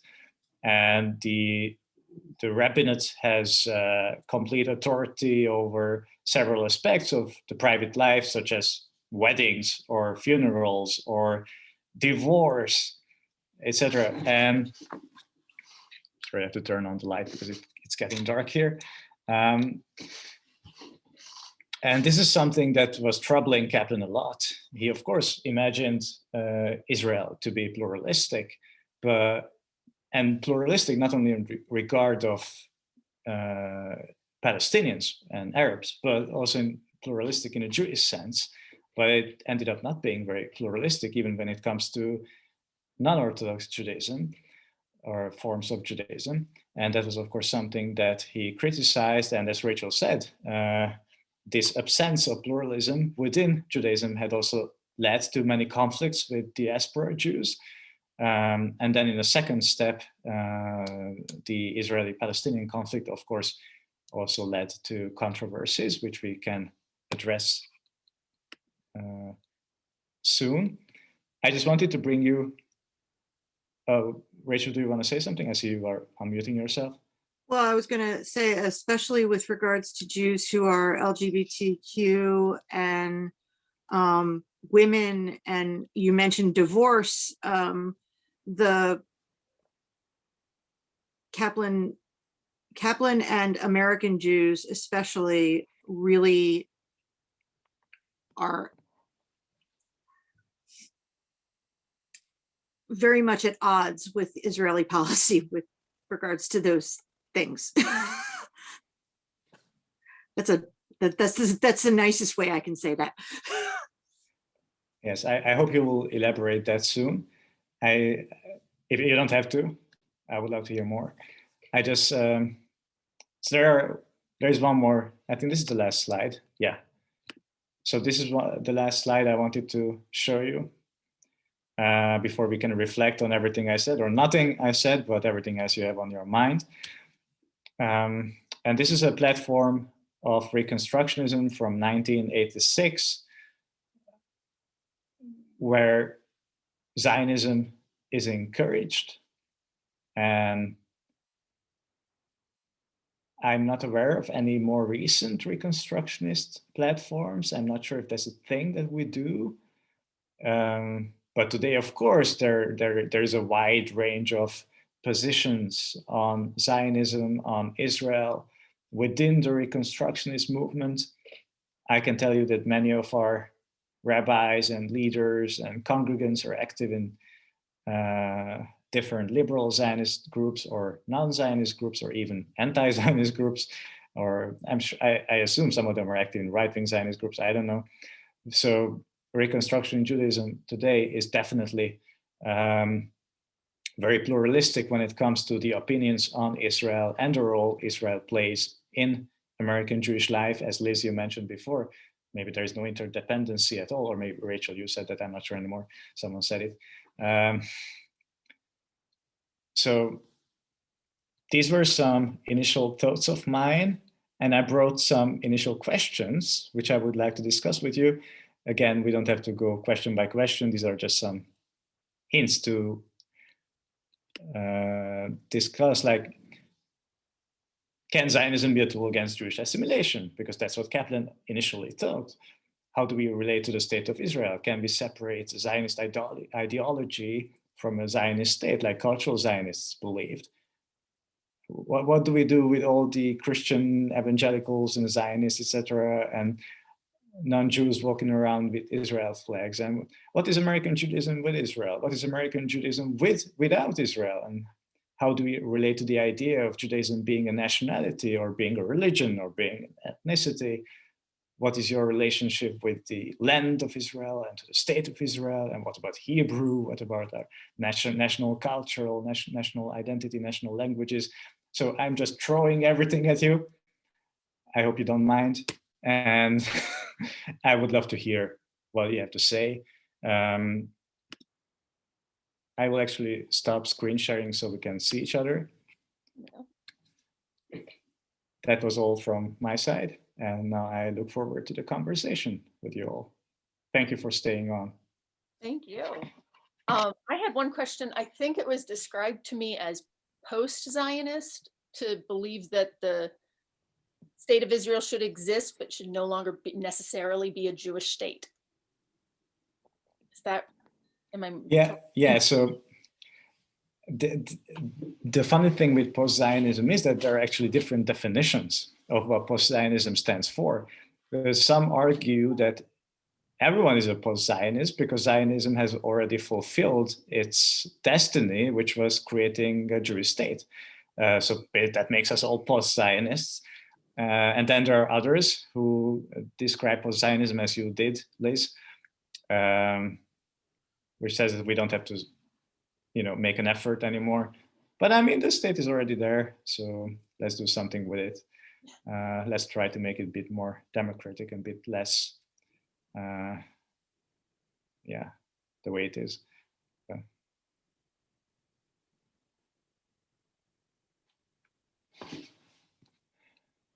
And the rabbinate has complete authority over several aspects of the private life, such as weddings or funerals or divorce, etc. And sorry, I have to turn on the light because it's getting dark here. And this is something that was troubling Kaplan a lot. He, of course, imagined Israel to be pluralistic, and pluralistic not only in regard of Palestinians and Arabs, but also pluralistic in a Jewish sense. But it ended up not being very pluralistic, even when it comes to non-Orthodox Judaism or forms of Judaism. And that was, of course, something that he criticized. And as Rachel said, this absence of pluralism within Judaism had also led to many conflicts with diaspora Jews. And then in a second step, the Israeli-Palestinian conflict, of course, also led to controversies, which we can address soon. I just wanted to bring you, Rachel, do you want to say something? I see you are unmuting yourself. Well, I was going to say, especially with regards to Jews who are LGBTQ and women, and you mentioned divorce, the Kaplan and American Jews especially really are very much at odds with Israeli policy with regards to those things. That's the nicest way I can say that. Yes, I hope you will elaborate that soon. If you don't have to, I would love to hear more. I just, so there's one more, I think this is the last slide. Yeah. So this is the last slide I wanted to show you before we can reflect on everything I said, or nothing I said, but everything else you have on your mind. And this is a platform of Reconstructionism from 1986, where Zionism is encouraged. And I'm not aware of any more recent Reconstructionist platforms. I'm not sure if that's a thing that we do. But today, of course, there's a wide range of positions on Zionism, on Israel, within the Reconstructionist movement. I can tell you that many of our rabbis and leaders and congregants are active in different liberal Zionist groups or non-Zionist groups or even anti-Zionist groups, or I assume some of them are active in right-wing Zionist groups, I don't know. So Reconstruction in Judaism today is definitely very pluralistic when it comes to the opinions on Israel and the role Israel plays in American Jewish life. As Liz, you mentioned before, maybe there is no interdependency at all, or maybe Rachel, you said that, I'm not sure anymore, someone said it. So these were some initial thoughts of mine, and I brought some initial questions, which I would like to discuss with you. Again, we don't have to go question by question. These are just some hints to discuss, like, can Zionism be a tool against Jewish assimilation? Because that's what Kaplan initially thought. How do we relate to the state of Israel? Can we separate Zionist ideology from a Zionist state, like cultural Zionists believed? What do we do with all the Christian evangelicals and Zionists, etc., and non-Jews walking around with Israel flags? And what is American Judaism with Israel? What is American Judaism without Israel? And how do we relate to the idea of Judaism being a nationality or being a religion or being an ethnicity? What is your relationship with the land of Israel and to the state of Israel? And what about Hebrew? What about our national cultural, national identity, national languages? So I'm just throwing everything at you. I hope you don't mind. And I would love to hear what you have to say. I will actually stop screen sharing so we can see each other. Yeah. That was all from my side. And now I look forward to the conversation with you all. Thank you for staying on. Thank you. I had one question. I think it was described to me as post-Zionist, to believe that the state of Israel should exist, but should no longer necessarily be a Jewish state. Is that, am I? Yeah. So the funny thing with post-Zionism is that there are actually different definitions of what post-Zionism stands for. Some argue that everyone is a post-Zionist because Zionism has already fulfilled its destiny, which was creating a Jewish state. So that makes us all post-Zionists. And then there are others who describe post-Zionism as you did, Liz, which says that we don't have to, make an effort anymore. But I mean, the state is already there, so let's do something with it. Let's try to make it a bit more democratic and a bit less, the way it is.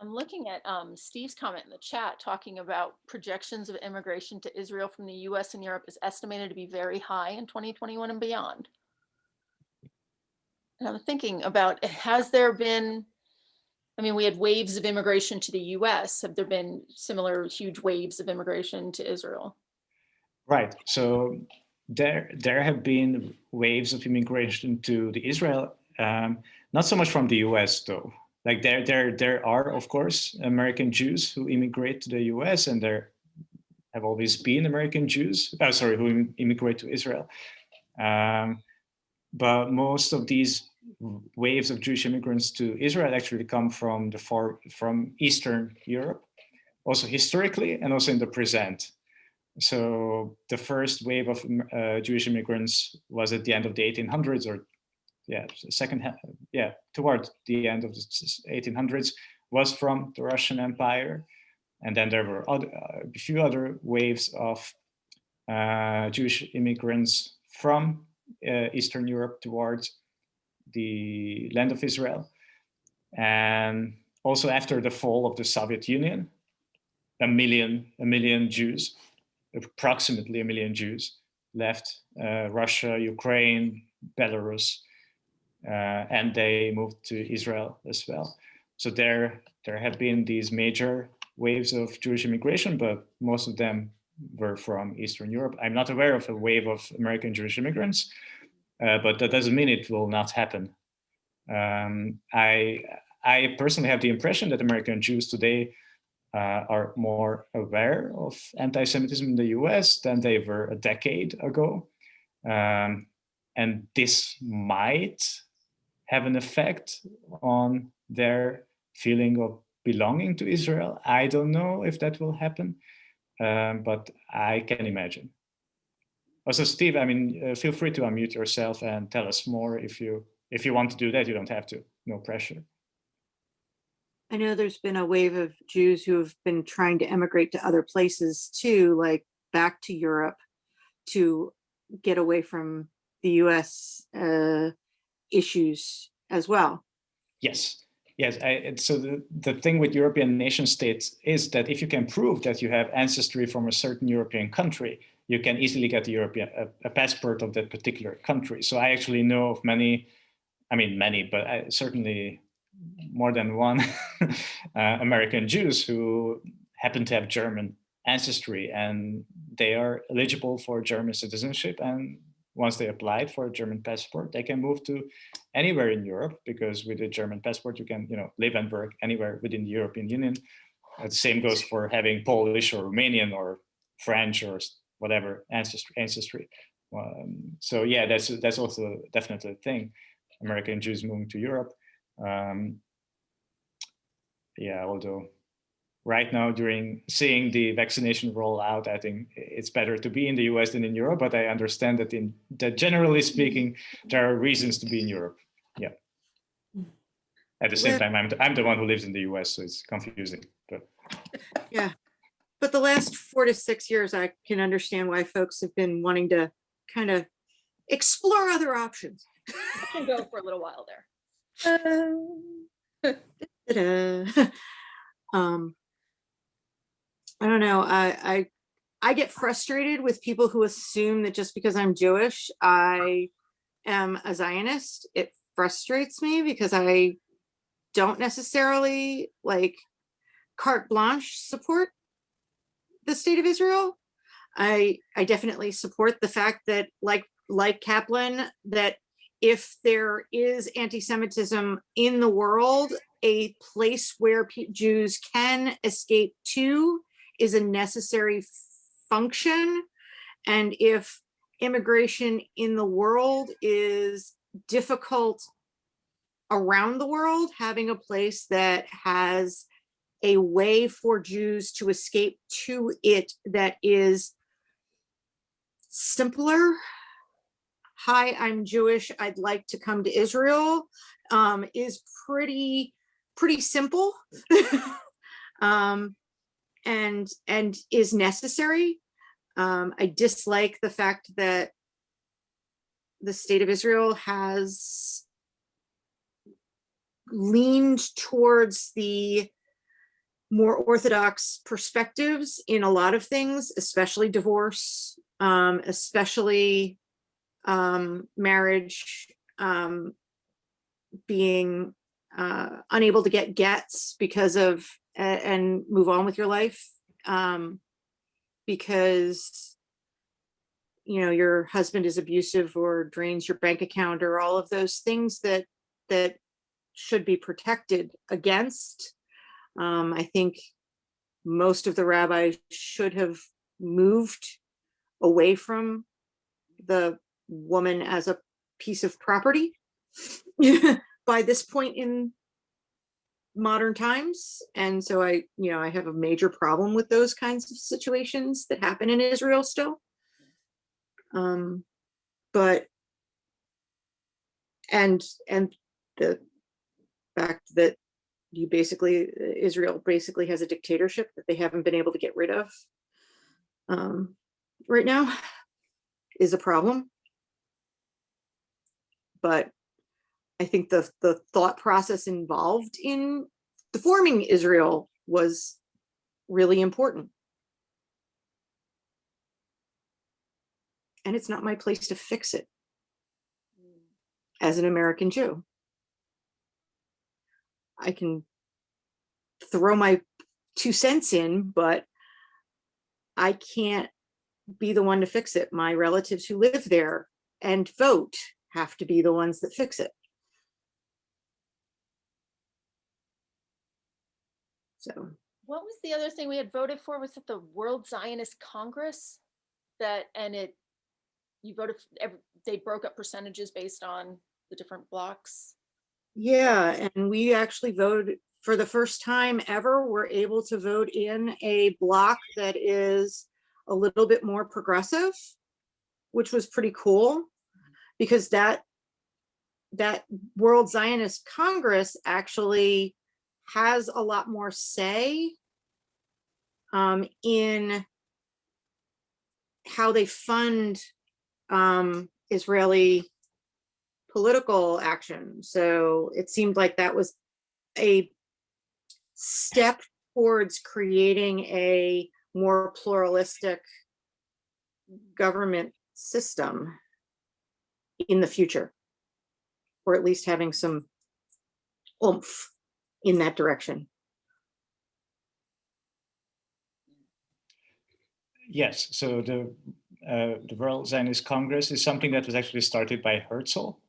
I'm looking at Steve's comment in the chat talking about projections of immigration to Israel from the US and Europe is estimated to be very high in 2021 and beyond. And I'm thinking about, has there been, I mean, we had waves of immigration to the US. Have there been similar huge waves of immigration to Israel? Right. So there have been waves of immigration to the Israel, not so much from the US though. Like there are, of course, American Jews who immigrate to the US, and there have always been American Jews, who immigrate to Israel. But most of these waves of Jewish immigrants to Israel actually come from from Eastern Europe, also historically and also in the present. So the first wave of Jewish immigrants was at the end of the 1800s, or toward the end of the 1800s, was from the Russian Empire. And then there were a few other waves of Jewish immigrants from Eastern Europe towards the land of Israel. And also after the fall of the Soviet Union, a million Jews, approximately a million Jews, left Russia, Ukraine, Belarus, and they moved to Israel as well. So there have been these major waves of Jewish immigration, but most of them were from Eastern Europe. I'm not aware of a wave of American Jewish immigrants, but that doesn't mean it will not happen. I personally have the impression that American Jews today are more aware of anti-Semitism in the US than they were a decade ago. And this might have an effect on their feeling of belonging to Israel. I don't know if that will happen, but I can imagine. Also, Steve, I mean, feel free to unmute yourself and tell us more if you want to do that. You don't have to, no pressure. I know there's been a wave of Jews who have been trying to emigrate to other places too, like back to Europe, to get away from the US issues as well. Yes. So the thing with European nation states is that if you can prove that you have ancestry from a certain European country, you can easily get a passport of that particular country. So I actually know of many, but certainly more than one American Jews who happen to have German ancestry, and they are eligible for German citizenship. And once they applied for a German passport, they can move to anywhere in Europe, because with a German passport, you can live and work anywhere within the European Union. The same goes for having Polish or Romanian or French or whatever ancestry. So yeah, that's also definitely a thing. American Jews moving to Europe. Although right now, during seeing the vaccination roll out, I think it's better to be in the US than in Europe, but I understand that generally speaking, there are reasons to be in Europe. Yeah. At the same time, I'm the one who lives in the US, so it's confusing. But yeah, but the last 4 to 6 years, I can understand why folks have been wanting to kind of explore other options. I can go for a little while there. I don't know. I get frustrated with people who assume that just because I'm Jewish, I am a Zionist. It frustrates me because I don't necessarily like carte blanche support the state of Israel. I definitely support the fact that, like Kaplan, that if there is anti-Semitism in the world, a place where Jews can escape to is a necessary function. And if immigration in the world is difficult around the world, having a place that has a way for Jews to escape to it that is simpler. Hi, I'm Jewish, I'd like to come to Israel, is pretty simple and is necessary. I dislike the fact that the state of Israel has leaned towards the more orthodox perspectives in a lot of things, especially divorce, especially marriage, being unable to get gets because of, and move on with your life, because your husband is abusive or drains your bank account, or all of those things that should be protected against. I think most of the rabbis should have moved away from the woman as a piece of property by this point in modern times. And so I have a major problem with those kinds of situations that happen in Israel still. But the fact that Israel basically has a dictatorship that they haven't been able to get rid of right now is a problem. But I think the thought process involved in forming Israel was really important. And it's not my place to fix it as an American Jew. I can throw my 2 cents in, but I can't be the one to fix it. My relatives who live there and vote have to be the ones that fix it. So what was the other thing we had voted for? Was it the World Zionist Congress? You voted, they broke up percentages based on the different blocks. Yeah, and we actually voted for the first time ever. We're able to vote in a block that is a little bit more progressive, which was pretty cool, because that World Zionist Congress actually has a lot more say in how they fund Israeli political action. So it seemed like that was a step towards creating a more pluralistic government system in the future, or at least having some oomph in that direction. Yes, so the World Zionist Congress is something that was actually started by Herzl,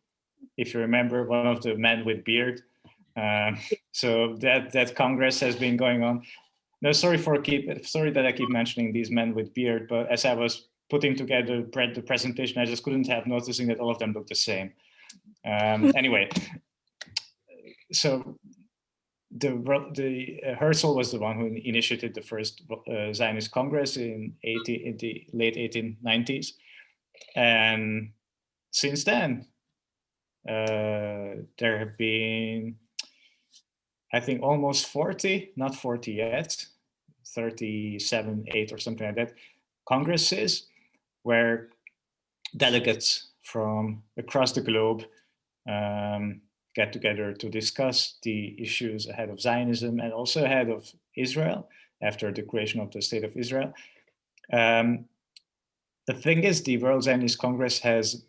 if you remember, one of the men with beard. So that Congress has been going on. No, sorry that I keep mentioning these men with beard, but as I was putting together the presentation, I just couldn't help noticing that all of them look the same. Anyway, so the Herzl was the one who initiated the first Zionist Congress in the late 1890s, and since then there have been, I think, almost 40, not 40 yet, 37, 8 or something like that, congresses where delegates from across the globe get together to discuss the issues ahead of Zionism and also ahead of Israel after the creation of the State of Israel. The thing is, the World Zionist Congress has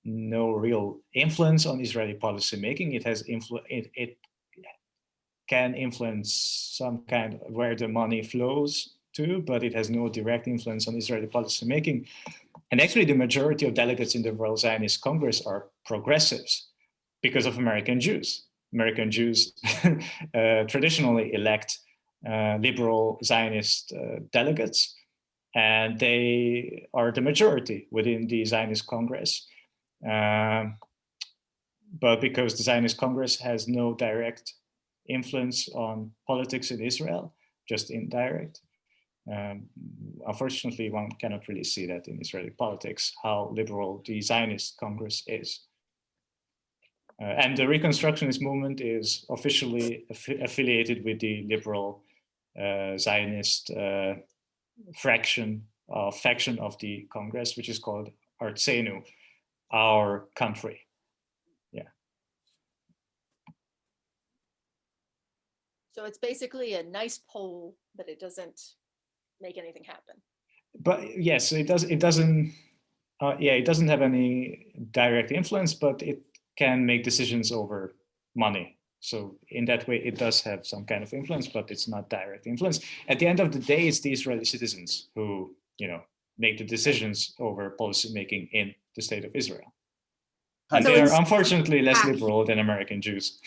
no real influence on Israeli policy making. It has it can influence some kind of where the money flows to, but it has no direct influence on Israeli policy making. And actually, the majority of delegates in the World Zionist Congress are progressives because of American Jews. American Jews traditionally elect liberal Zionist delegates, and they are the majority within the Zionist Congress. But because the Zionist Congress has no direct influence on politics in Israel, just indirect, unfortunately, one cannot really see that in Israeli politics, how liberal the Zionist Congress is. And the Reconstructionist movement is officially affiliated with the liberal Zionist faction of the Congress, which is called Artsenu, our country. Yeah. So it's basically a nice poll, but it doesn't make anything happen. But yes, it does. It doesn't. It doesn't have any direct influence, but it can make decisions over money. So in that way, it does have some kind of influence, but it's not direct influence. At the end of the day, it's the Israeli citizens who, make the decisions over policy making in the state of Israel. And they are unfortunately less liberal than American Jews.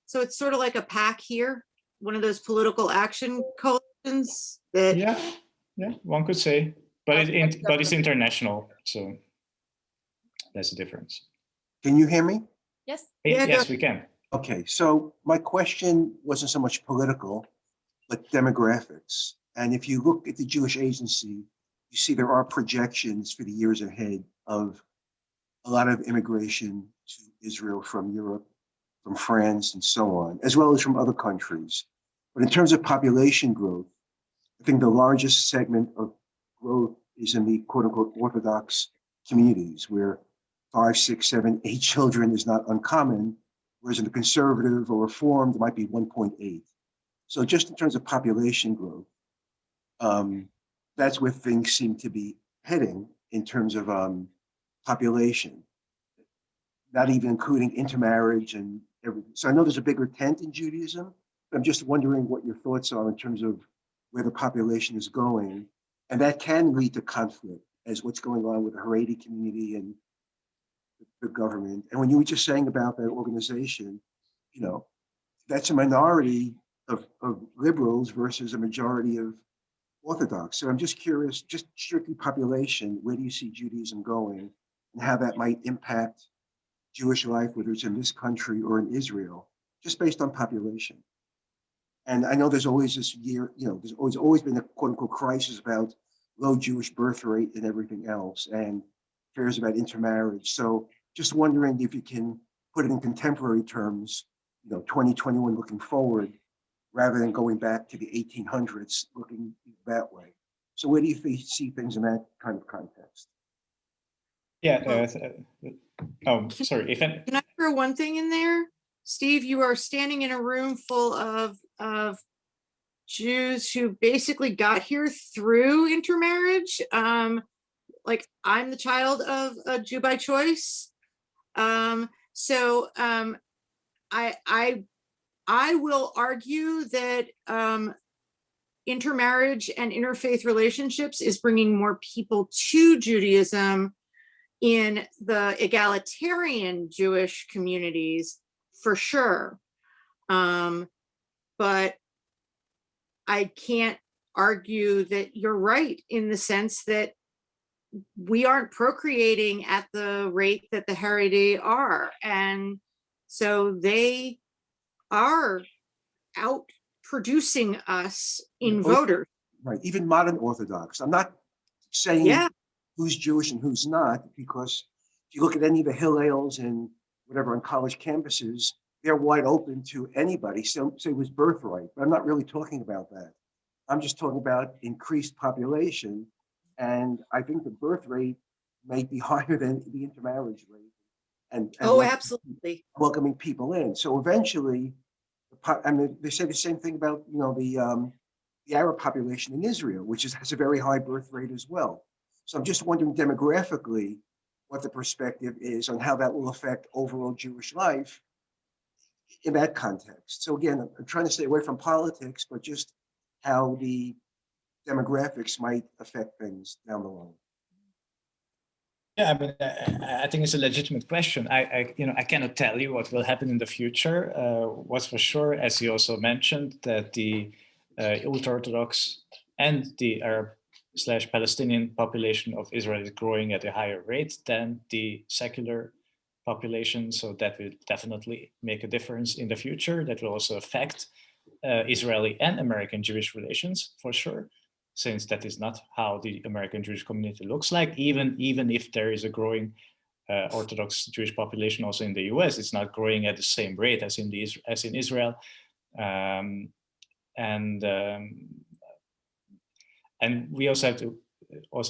So it's sort of like a PAC here, one of those political action coalitions that. Yeah, one could say, but it's international, so that's the difference. Can you hear me? Yes. Yes, we can. Okay, so my question wasn't so much political, but demographics. And if you look at the Jewish Agency, you see there are projections for the years ahead of a lot of immigration to Israel from Europe, from France, and so on, as well as from other countries. But in terms of population growth, I think the largest segment of growth is in the quote unquote Orthodox communities, where 5, 6, 7, 8 children is not uncommon, whereas in the conservative or reformed, it might be 1.8. So just in terms of population growth, that's where things seem to be heading in terms of population, not even including intermarriage and everything. So I know there's a bigger tent in Judaism, but I'm just wondering what your thoughts are in terms of where the population is going. And that can lead to conflict, as what's going on with the Haredi community and the government. And when you were just saying about that organization, that's a minority of liberals versus a majority of Orthodox. So I'm just curious, just strictly population, where do you see Judaism going and how that might impact Jewish life, whether it's in this country or in Israel, just based on population? And I know there's always this there's always been a quote unquote crisis about low Jewish birth rate and everything else, and fears about intermarriage. So just wondering if you can put it in contemporary terms, 2021 looking forward, rather than going back to the 1800s looking that way. So where do you see things in that kind of context? Yeah. Sorry. Can I throw one thing in there? Steve, you are standing in a room full of Jews who basically got here through intermarriage. Like I'm the child of a Jew by choice. I will argue that intermarriage and interfaith relationships is bringing more people to Judaism in the egalitarian Jewish communities, for sure. But I can't argue that you're right in the sense that we aren't procreating at the rate that the Haredi are. And so they are out producing us in voters. Right, even modern Orthodox. I'm not saying who's Jewish and who's not, because if you look at any of the Hillels and whatever on college campuses, they're wide open to anybody. So say it was birthright, but I'm not really talking about that. I'm just talking about increased population. And I think the birth rate may be higher than the intermarriage rate. And absolutely. Welcoming people in. So eventually, they say the same thing about the Arab population in Israel, which has a very high birth rate as well. So I'm just wondering demographically what the perspective is on how that will affect overall Jewish life in that context. So again, I'm trying to stay away from politics, but just how the demographics might affect things down the line. Yeah, I mean, I think it's a legitimate question. I cannot tell you what will happen in the future. What's for sure, as you also mentioned, that the ultra-Orthodox and the Arab/Palestinian population of Israel is growing at a higher rate than the secular population. So that will definitely make a difference in the future. That will also affect Israeli and American Jewish relations, for sure, since that is not how the American Jewish community looks like. Even if there is a growing Orthodox Jewish population also in the US, it's not growing at the same rate as in Israel. And we also have to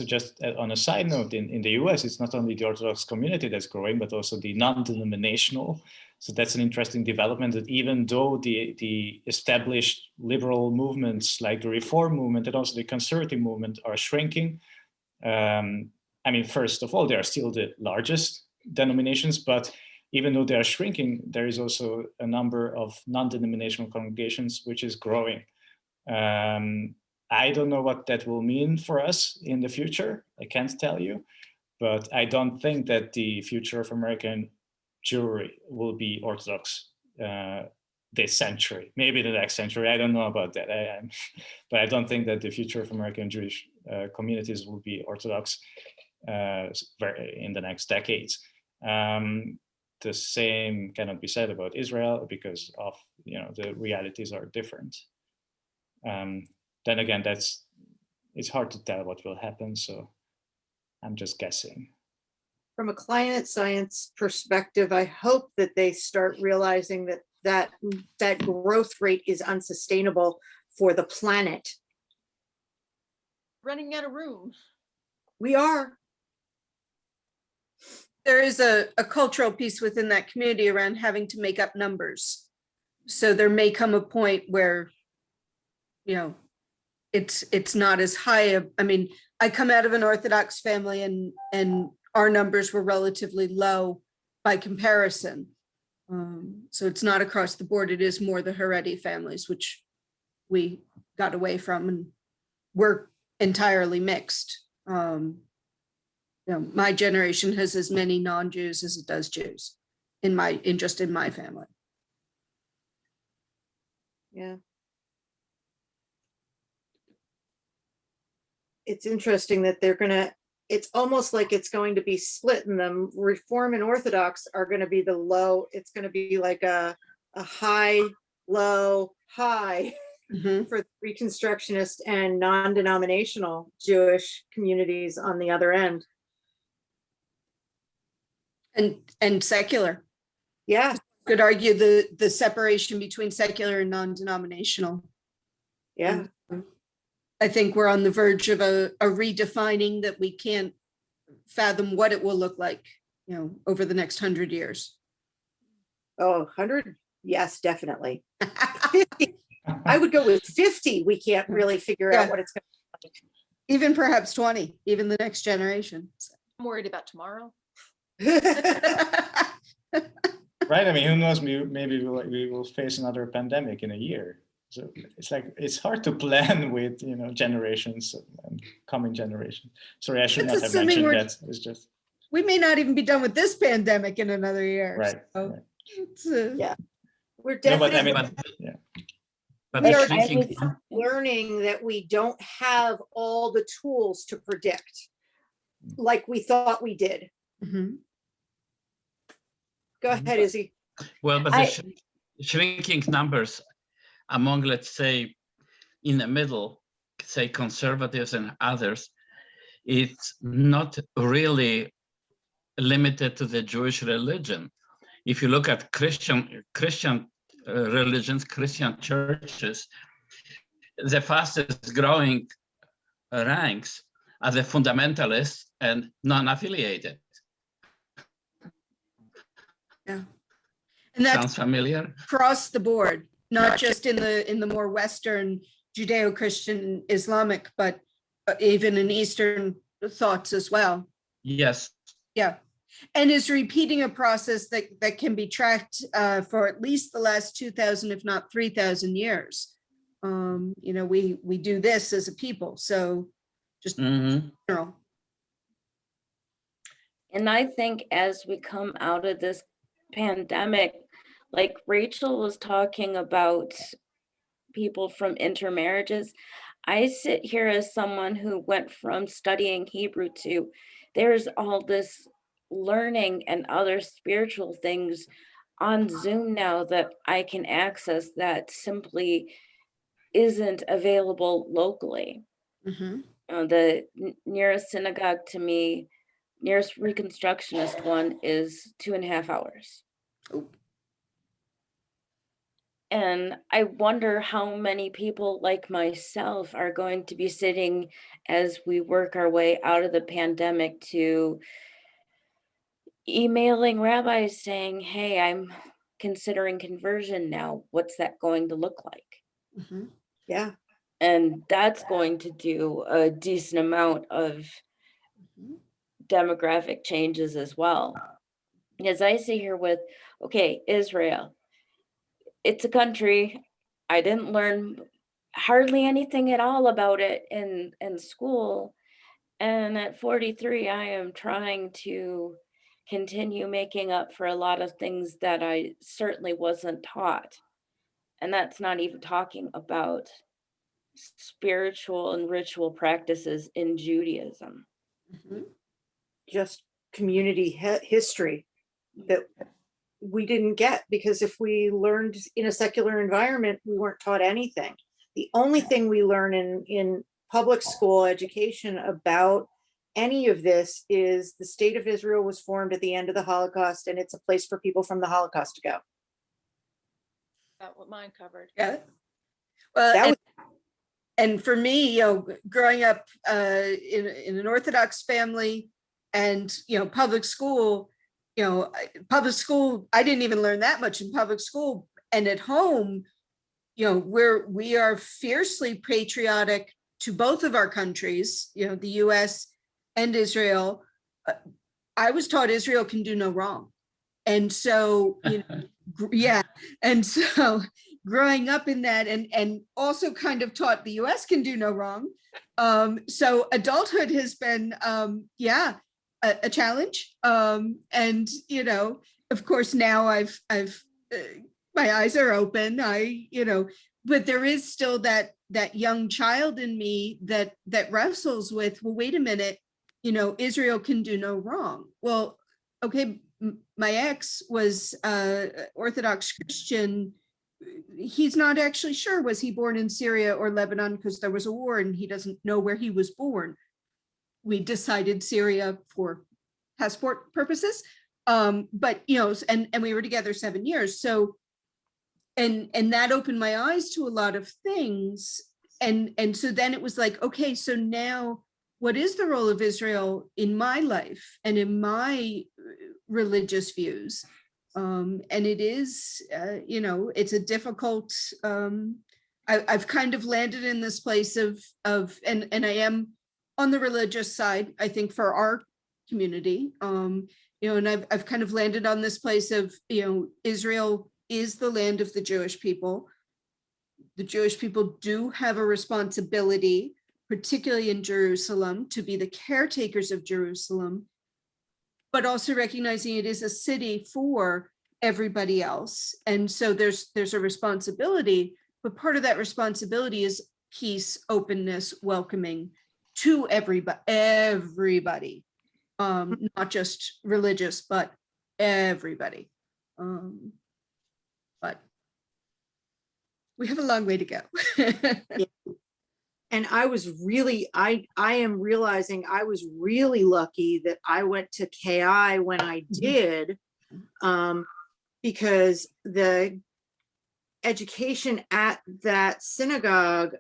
just on a side note, in the US, it's not only the Orthodox community that's growing, but also the non-denominational. So that's an interesting development, that even though the established liberal movements like the Reform movement and also the conservative movement are shrinking. I mean, first of all, they are still the largest denominations, but even though they are shrinking, there is also a number of non-denominational congregations which is growing. I don't know what that will mean for us in the future. I can't tell you, but I don't think that the future of American Jewry will be Orthodox this century. Maybe the next century. I don't know about that. But I don't think that the future of American Jewish communities will be Orthodox in the next decades. The same cannot be said about Israel because of the realities are different. Then again, it's hard to tell what will happen, so I'm just guessing. From a climate science perspective, I hope that they start realizing that growth rate is unsustainable for the planet. Running out of room. We are. There is a cultural piece within that community around having to make up numbers. So there may come a point where, it's not as high. I mean, I come out of an Orthodox family and our numbers were relatively low by comparison. So it's not across the board. It is more the Haredi families, which we got away from, and we're entirely mixed. My generation has as many non-Jews as it does Jews in my family. Yeah. It's interesting that it's almost like it's going to be split, and the Reform and Orthodox are going to be the low. It's going to be like a high, low, high for Reconstructionist and non-denominational Jewish communities on the other end. And secular. Yeah. Could argue the separation between secular and non-denominational. Yeah. I think we're on the verge of a redefining that we can't fathom what it will look like, over the next 100 years. Oh, 100? Yes, definitely. 50. I would go with 50. We can't really figure out what it's going to be like. Even perhaps 20, even the next generation. I'm worried about tomorrow. Right. I mean, who knows? Maybe we will face another pandemic in a year. So it's hard to plan with generations and coming generations. Sorry, I should not have mentioned that. It's just we may not even be done with this pandemic in another year. Right. So right. It's, yeah, we're definitely. But we are learning that we don't have all the tools to predict like we thought we did. Go ahead, Izzy. Well, but the shrinking numbers among, let's say, in the middle, say conservatives and others, it's not really limited to the Jewish religion. If you look at Christian religions, Christian churches, the fastest growing ranks are the fundamentalists and non-affiliated. Yeah, and that sounds familiar. Across the board, not just in the more Western Judeo-Christian Islamic, but even in Eastern thoughts as well. Yes. Yeah, and is repeating a process that can be tracked for at least the last 2,000, if not 3,000 years. You know, we do this as a people. So just general. And I think as we come out of this pandemic, like Rachel was talking about people from intermarriages, I sit here as someone who went from studying Hebrew to there's all this learning and other spiritual things on Zoom now that I can access that simply isn't available locally. The nearest synagogue to me, nearest Reconstructionist one, is 2.5 hours. Oh. And I wonder how many people like myself are going to be sitting as we work our way out of the pandemic to emailing rabbis saying, hey, I'm considering conversion now. What's that going to look like? Yeah. And that's going to do a decent amount of demographic changes as well. As I see here with, okay, Israel, it's a country. I didn't learn hardly anything at all about it in school. And at 43, I am trying to continue making up for a lot of things that I certainly wasn't taught. And that's not even talking about spiritual and ritual practices in Judaism. Just community history that we didn't get, because if we learned in a secular environment, we weren't taught anything. The only thing we learn in public school education about any of this is the state of Israel was formed at the end of the Holocaust, and it's a place for people from the Holocaust to go. That's what mine covered. Yeah. Well, That was and for me, you know, growing up in an Orthodox family and, you know, public school, I didn't even learn that much in public school. And at home, you know, we are fiercely patriotic to both of our countries, you know, the US and Israel. I was taught Israel can do no wrong. And so, you know, yeah. And so growing up in that and also kind of taught the US can do no wrong. So adulthood has been, a challenge. And, you know, of course, now I've my eyes are open. But there is still that young child in me that wrestles with, well, wait a minute, you know, Israel can do no wrong. Well, okay, my ex was Orthodox Christian. He's not actually sure, was he born in Syria or Lebanon, because there was a war and he doesn't know where he was born. We decided Syria for passport purposes. But, you know, and we were together 7 years. So, and that opened my eyes to a lot of things. And so then it was like, okay, so now what is the role of Israel in my life and in my religious views? And it is, you know, it's a difficult, I've kind of landed in this place of and I am on the religious side, I think, for our community, you know, and I've kind of landed on this place of, you know, Israel is the land of the Jewish people. The Jewish people do have a responsibility, particularly in Jerusalem, to be the caretakers of Jerusalem, but also recognizing it is a city for everybody else. And so there's a responsibility, but part of that responsibility is peace, openness, welcoming to everybody, not just religious, but everybody. But we have a long way to go. And I was really, I am realizing I was really lucky that I went to KI when I did, because the education at that synagogue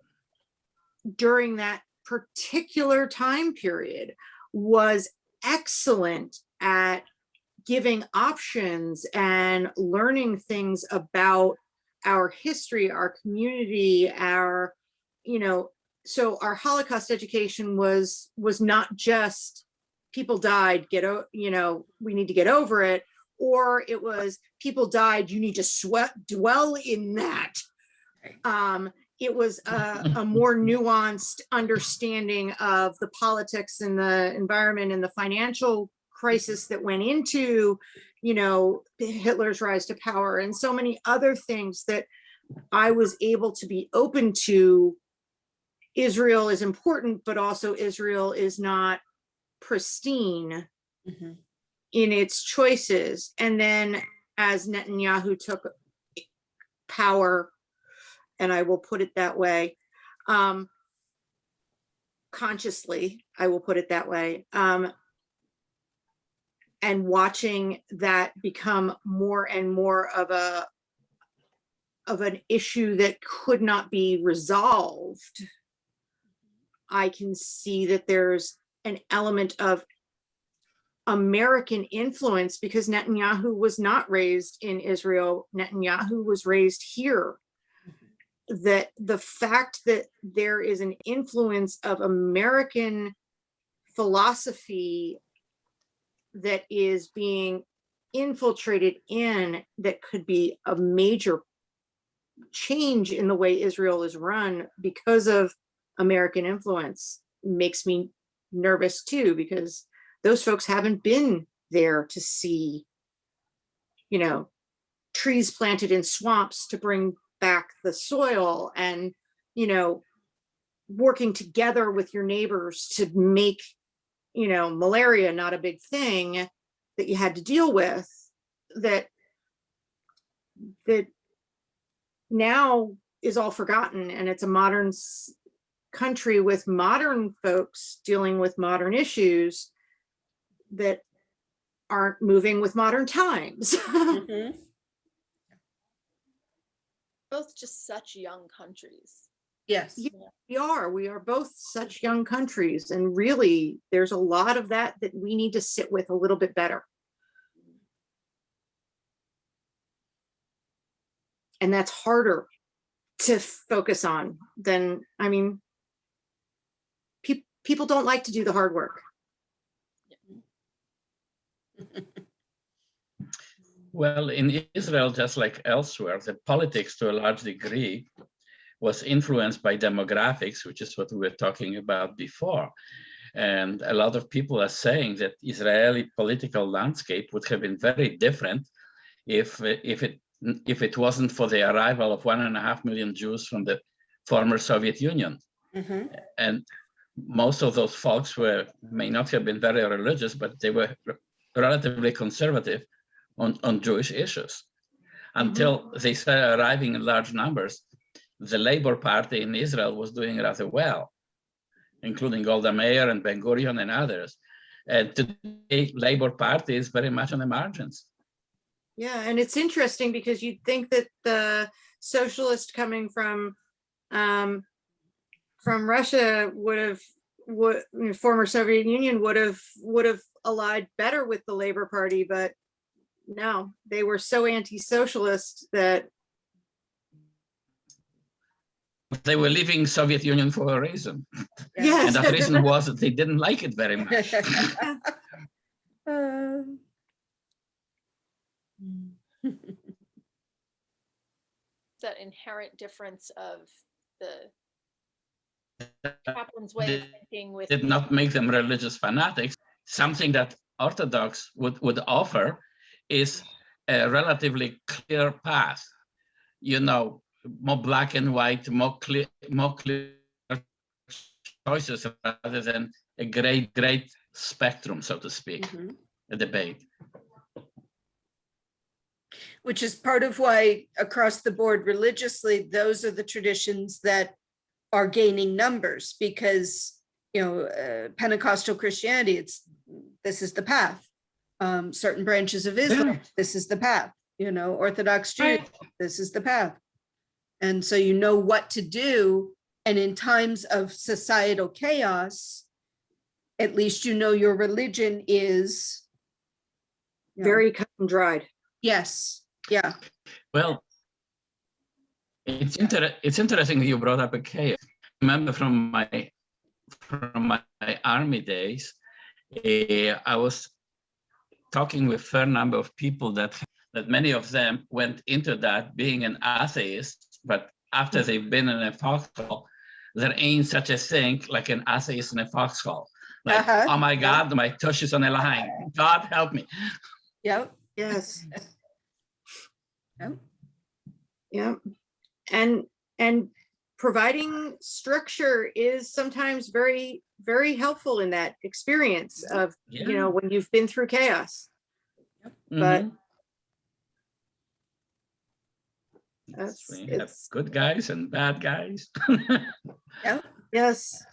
during that particular time period was excellent at giving options and learning things about our history, our community, our, you know, so our Holocaust education was not just people died, you know, we need to get over it, or it was people died, you need to dwell in that. it was a more nuanced understanding of the politics and the environment and the financial crisis that went into, you know, Hitler's rise to power and so many other things that I was able to be open to. Israel is important, but also Israel is not pristine in its choices. And then as Netanyahu took power, and I will put it that way, consciously, I will put it that way, and watching that become more and more of an issue that could not be resolved, I can see that there's an element of American influence, because Netanyahu was not raised in Israel. Netanyahu was raised here. That the fact that there is an influence of American philosophy that is being infiltrated in, that could be a major change in the way Israel is run because of American influence, makes me nervous too, because those folks haven't been there to see, you know, trees planted in swamps to bring back the soil, and, you know, working together with your neighbors to make, you know, malaria not a big thing that you had to deal with, that now is all forgotten. And it's a modern country with modern folks dealing with modern issues that aren't moving with modern times. Both just such young countries. Yes. Yeah, we are both such young countries, and really there's a lot of that we need to sit with a little bit better. And that's harder to focus on than, I mean, people don't like to do the hard work. Well, in Israel, just like elsewhere, the politics to a large degree was influenced by demographics, which is what we were talking about before. And a lot of people are saying that Israeli political landscape would have been very different if it wasn't for the arrival of 1.5 million Jews from the former Soviet Union. And most of those folks may not have been very religious, but they were relatively conservative on Jewish issues. Until they started arriving in large numbers, the Labor Party in Israel was doing rather well, including Golda Meir and Ben Gurion and others. And today, Labor Party is very much on the margins. Yeah, and it's interesting because you'd think that the socialist coming from Russia former Soviet Union would have allied better with the Labor Party, but no, they were so anti-socialist that they were leaving Soviet Union for a reason. Yes. And that reason was that they didn't like it very much. That inherent difference of the Kaplan's way of thinking with did not make them religious fanatics. Something that Orthodox would offer is a relatively clear path, you know, more black and white, more clear choices rather than a great spectrum, so to speak, a debate. Which is part of why across the board religiously, those are the traditions that are gaining numbers, because, you know, Pentecostal Christianity, this is the path. Certain branches of Islam, this is the path. You know, Orthodox Jews, this is the path. And so you know what to do. And in times of societal chaos, at least you know your religion is very cut and dried. Yes. Yeah. Well, it's interesting that you brought up a chaos. I remember from my army days, I was talking with a fair number of people that many of them went into that being an atheist, but after they've been in a foxhole, there ain't such a thing like an atheist in a foxhole. Like, oh my God, my tush is on the line. God help me. Yep. Yes. Yep. Yeah. And providing structure is sometimes very, very helpful in that experience of, you know, when you've been through chaos. But we have good guys and bad guys. Yep. Yes.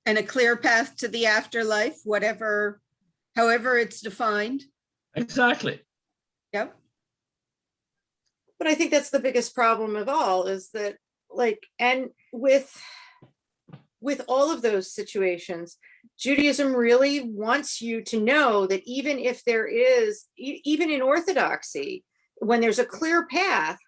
And a clear path to the afterlife, however it's defined. Exactly. Yep. But I think that's the biggest problem of all, is that, like, and with all of those situations, Judaism really wants you to know that even if there is, even in Orthodoxy, when there's a clear path,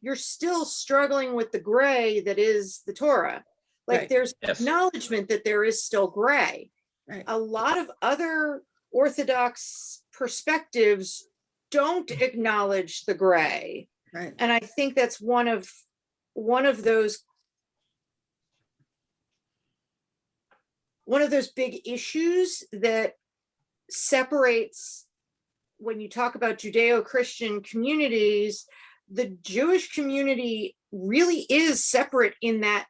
you're still struggling with the gray that is the Torah. Like, there's acknowledgement that there is still gray. Right. A lot of other Orthodox perspectives don't acknowledge the gray. Right. And I think that's one of those big issues that separates, when you talk about Judeo-Christian communities, the Jewish community really is separate in that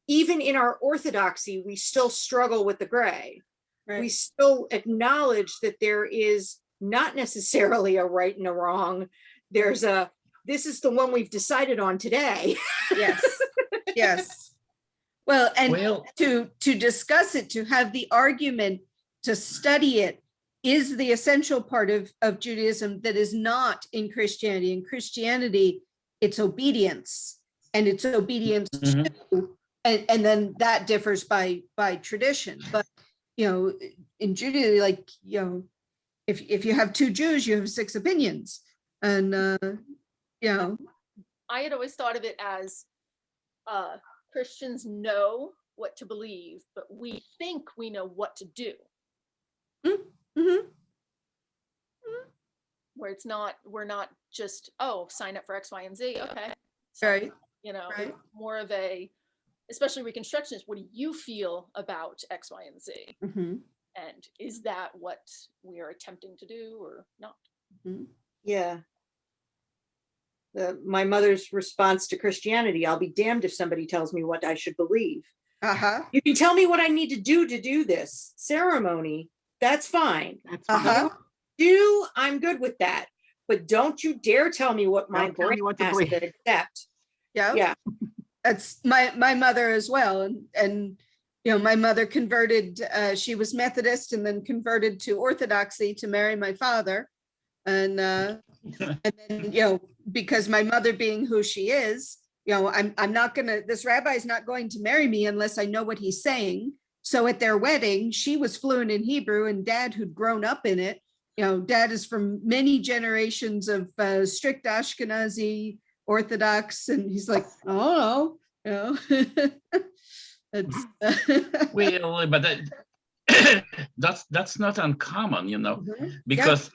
even in our Orthodoxy, we still struggle with the gray. Right. We still acknowledge that there is not necessarily a right and a wrong. There's this is the one we've decided on today. Yes. Yes. Well, and to discuss it, to have the argument, to study it, is the essential part of Judaism that is not in Christianity. In Christianity, it's obedience, and it's obedience to, and then that differs by tradition. But, you know, in Judaism, like, you know, if you have two Jews, you have 6 opinions. And, you know. I had always thought of it as Christians know what to believe, but we think we know what to do. Mm-hmm. Where it's not, we're not just, oh, sign up for X, Y, and Z. Okay. Right. You know, Right. more of a, especially Reconstructionists, what do you feel about X, Y, and Z? Mm-hmm. And is that what we are attempting to do or not? Mm-hmm. Yeah. My mother's response to Christianity: I'll be damned if somebody tells me what I should believe. You can tell me what I need to do this ceremony. That's fine. That's fine. I'm good with that. But don't you dare tell me what my brain has to accept. Yeah. That's my mother as well. And you know, my mother converted, she was Methodist and then converted to Orthodoxy to marry my father. And then, you know, because my mother being who she is, you know, I'm not gonna, this rabbi is not going to marry me unless I know what he's saying. So at their wedding, she was fluent in Hebrew, and Dad, who'd grown up in it, you know, Dad is from many generations of strict Ashkenazi Orthodox, and he's like, oh, you know. It's well, but that's not uncommon, you know, because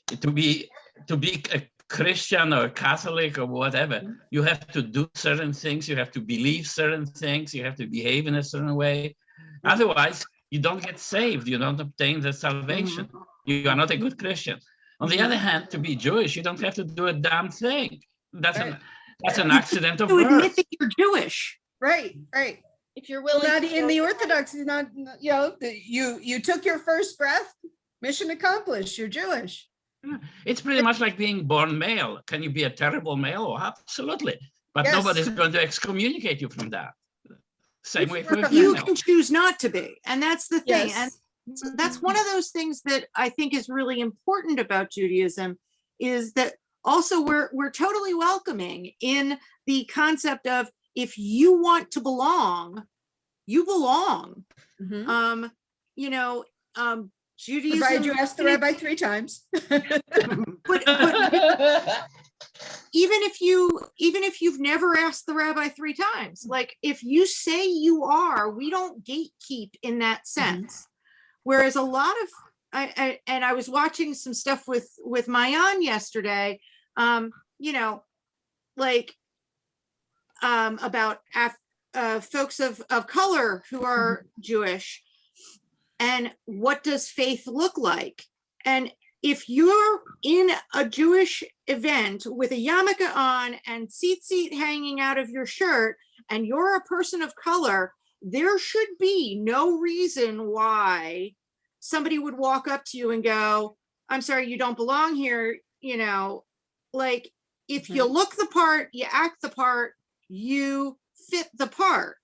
to be a Christian or Catholic or whatever, you have to do certain things, you have to believe certain things, you have to behave in a certain way. Otherwise, you don't get saved, you don't obtain the salvation. You are not a good Christian. On the other hand, to be Jewish, you don't have to do a damn thing. That's an accident of birth. Admit that you're Jewish. Right. If you're willing, not in the Orthodox, not, you know, you took your first breath, mission accomplished, you're Jewish. It's pretty much like being born male. Can you be a terrible male? Oh, absolutely. But nobody's going to excommunicate you from that. Same way for a you female. can choose not to be. And that's the thing. And so that's one of those things that I think is really important about Judaism, is that also we're totally welcoming in the concept of, if you want to belong, you belong. You know, Judaism. Provided you ask the rabbi 3 times. but even if you've never asked the rabbi 3 times, like, if you say you are, we don't gatekeep in that sense. Whereas a lot of, I was watching some stuff with Mayan yesterday, you know, like, about folks of color who are Jewish, and what does faith look like? And if you're in a Jewish event with a yarmulke on and tzitzit hanging out of your shirt, and you're a person of color, there should be no reason why somebody would walk up to you and go, I'm sorry, you don't belong here. You know, like, if you look the part, you act the part, you fit the part,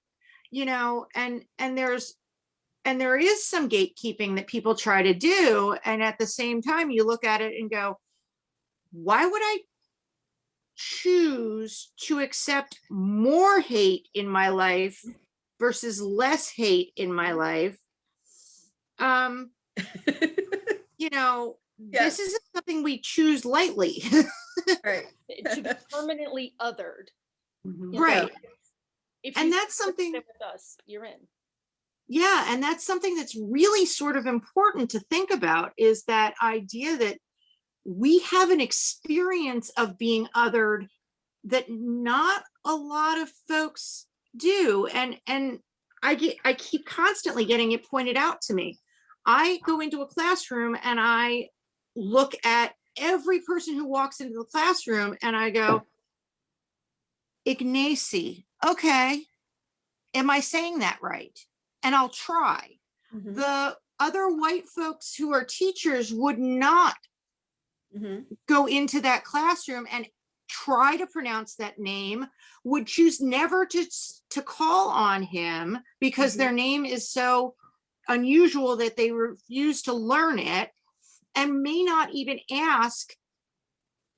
you know, and there is some gatekeeping that people try to do. And at the same time, you look at it and go, why would I choose to accept more hate in my life versus less hate in my life? You know, this isn't something we choose lightly. Right. To be permanently othered. Right. If And you that's something with us, you're in. Yeah, and that's something that's really sort of important to think about, is that idea that we have an experience of being othered that not a lot of folks do. And I keep constantly getting it pointed out to me. I go into a classroom and I look at every person who walks into the classroom and I go, Ignacy, okay, am I saying that right? And I'll try. The other white folks who are teachers would not go into that classroom and try to pronounce that name, would choose never to call on him because their name is so unusual that they refuse to learn it, and may not even ask,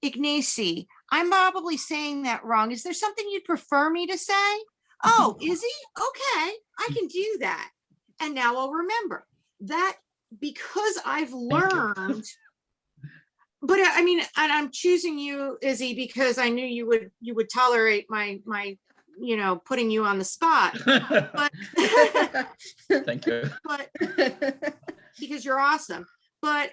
Ignacy, I'm probably saying that wrong. Is there something you'd prefer me to say? Oh, is he? Okay, I can do that. And now I'll remember that, because I've learned. But I mean, and I'm choosing you, Izzy, because I knew you would tolerate my you know, putting you on the spot. But Thank you. but because you're awesome. But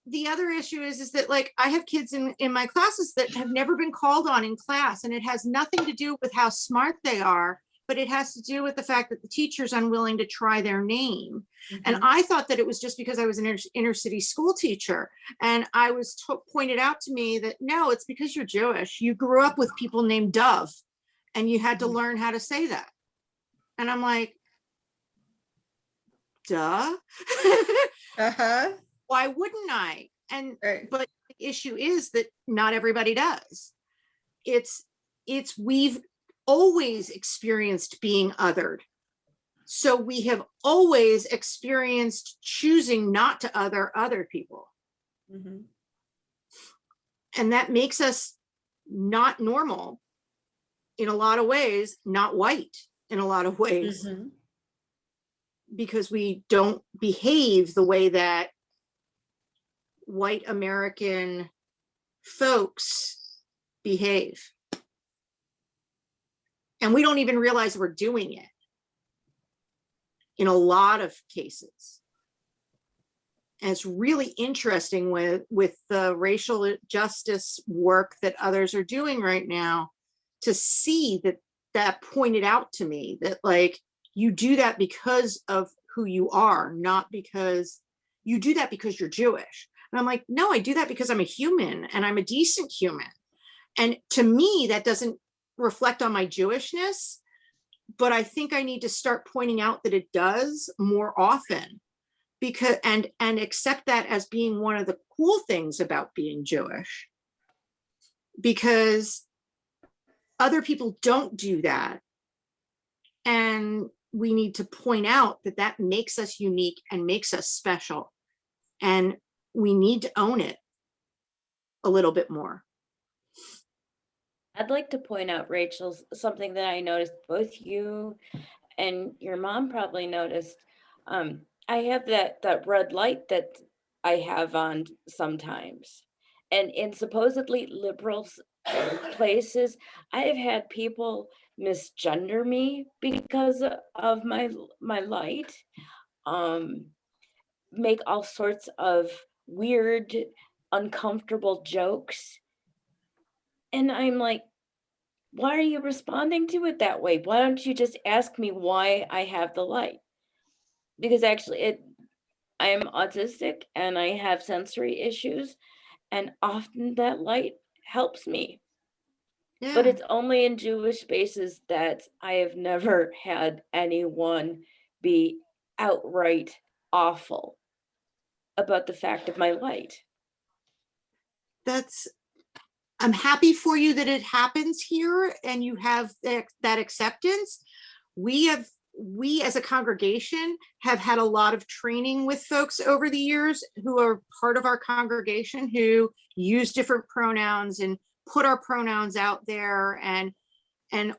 the other issue is that, like, I have kids in my classes that have never been called on in class, and it has nothing to do with how smart they are, but it has to do with the fact that the teacher's unwilling to try their name. And I thought that it was just because I was an inner city school teacher, and I was pointed out to me that no, it's because you're Jewish. You grew up with people named Dove, and you had to learn how to say that. And I'm like, duh. Why wouldn't I? And but the issue is that not everybody does. It's we've always experienced being othered. So we have always experienced choosing not to other people. And that makes us not normal in a lot of ways, not white in a lot of ways, because we don't behave the way that white American folks behave. And we don't even realize we're doing it in a lot of cases. And it's really interesting with the racial justice work that others are doing right now, to see that pointed out to me, that, like, you do that because of who you are, not because you do that because you're Jewish. And I'm like, no, I do that because I'm a human and I'm a decent human. And to me, that doesn't reflect on my Jewishness, but I think I need to start pointing out that it does more often, because and accept that as being one of the cool things about being Jewish, because other people don't do that. And we need to point out that that makes us unique and makes us special. And we need to own it a little bit more. I'd like to point out, Rachel, something that I noticed both you and your mom probably noticed. I have that red light that I have on sometimes. And in supposedly liberal places, I have had people misgender me because of my light, make all sorts of weird, uncomfortable jokes. And I'm like, why are you responding to it that way? Why don't you just ask me why I have the light? Because actually I am autistic and I have sensory issues, and often that light helps me. But Yeah. it's only in Jewish spaces that I have never had anyone be outright awful about the fact of my light. I'm happy for you that it happens here and you have that acceptance. We as a congregation have had a lot of training with folks over the years who are part of our congregation who use different pronouns and put our pronouns out there and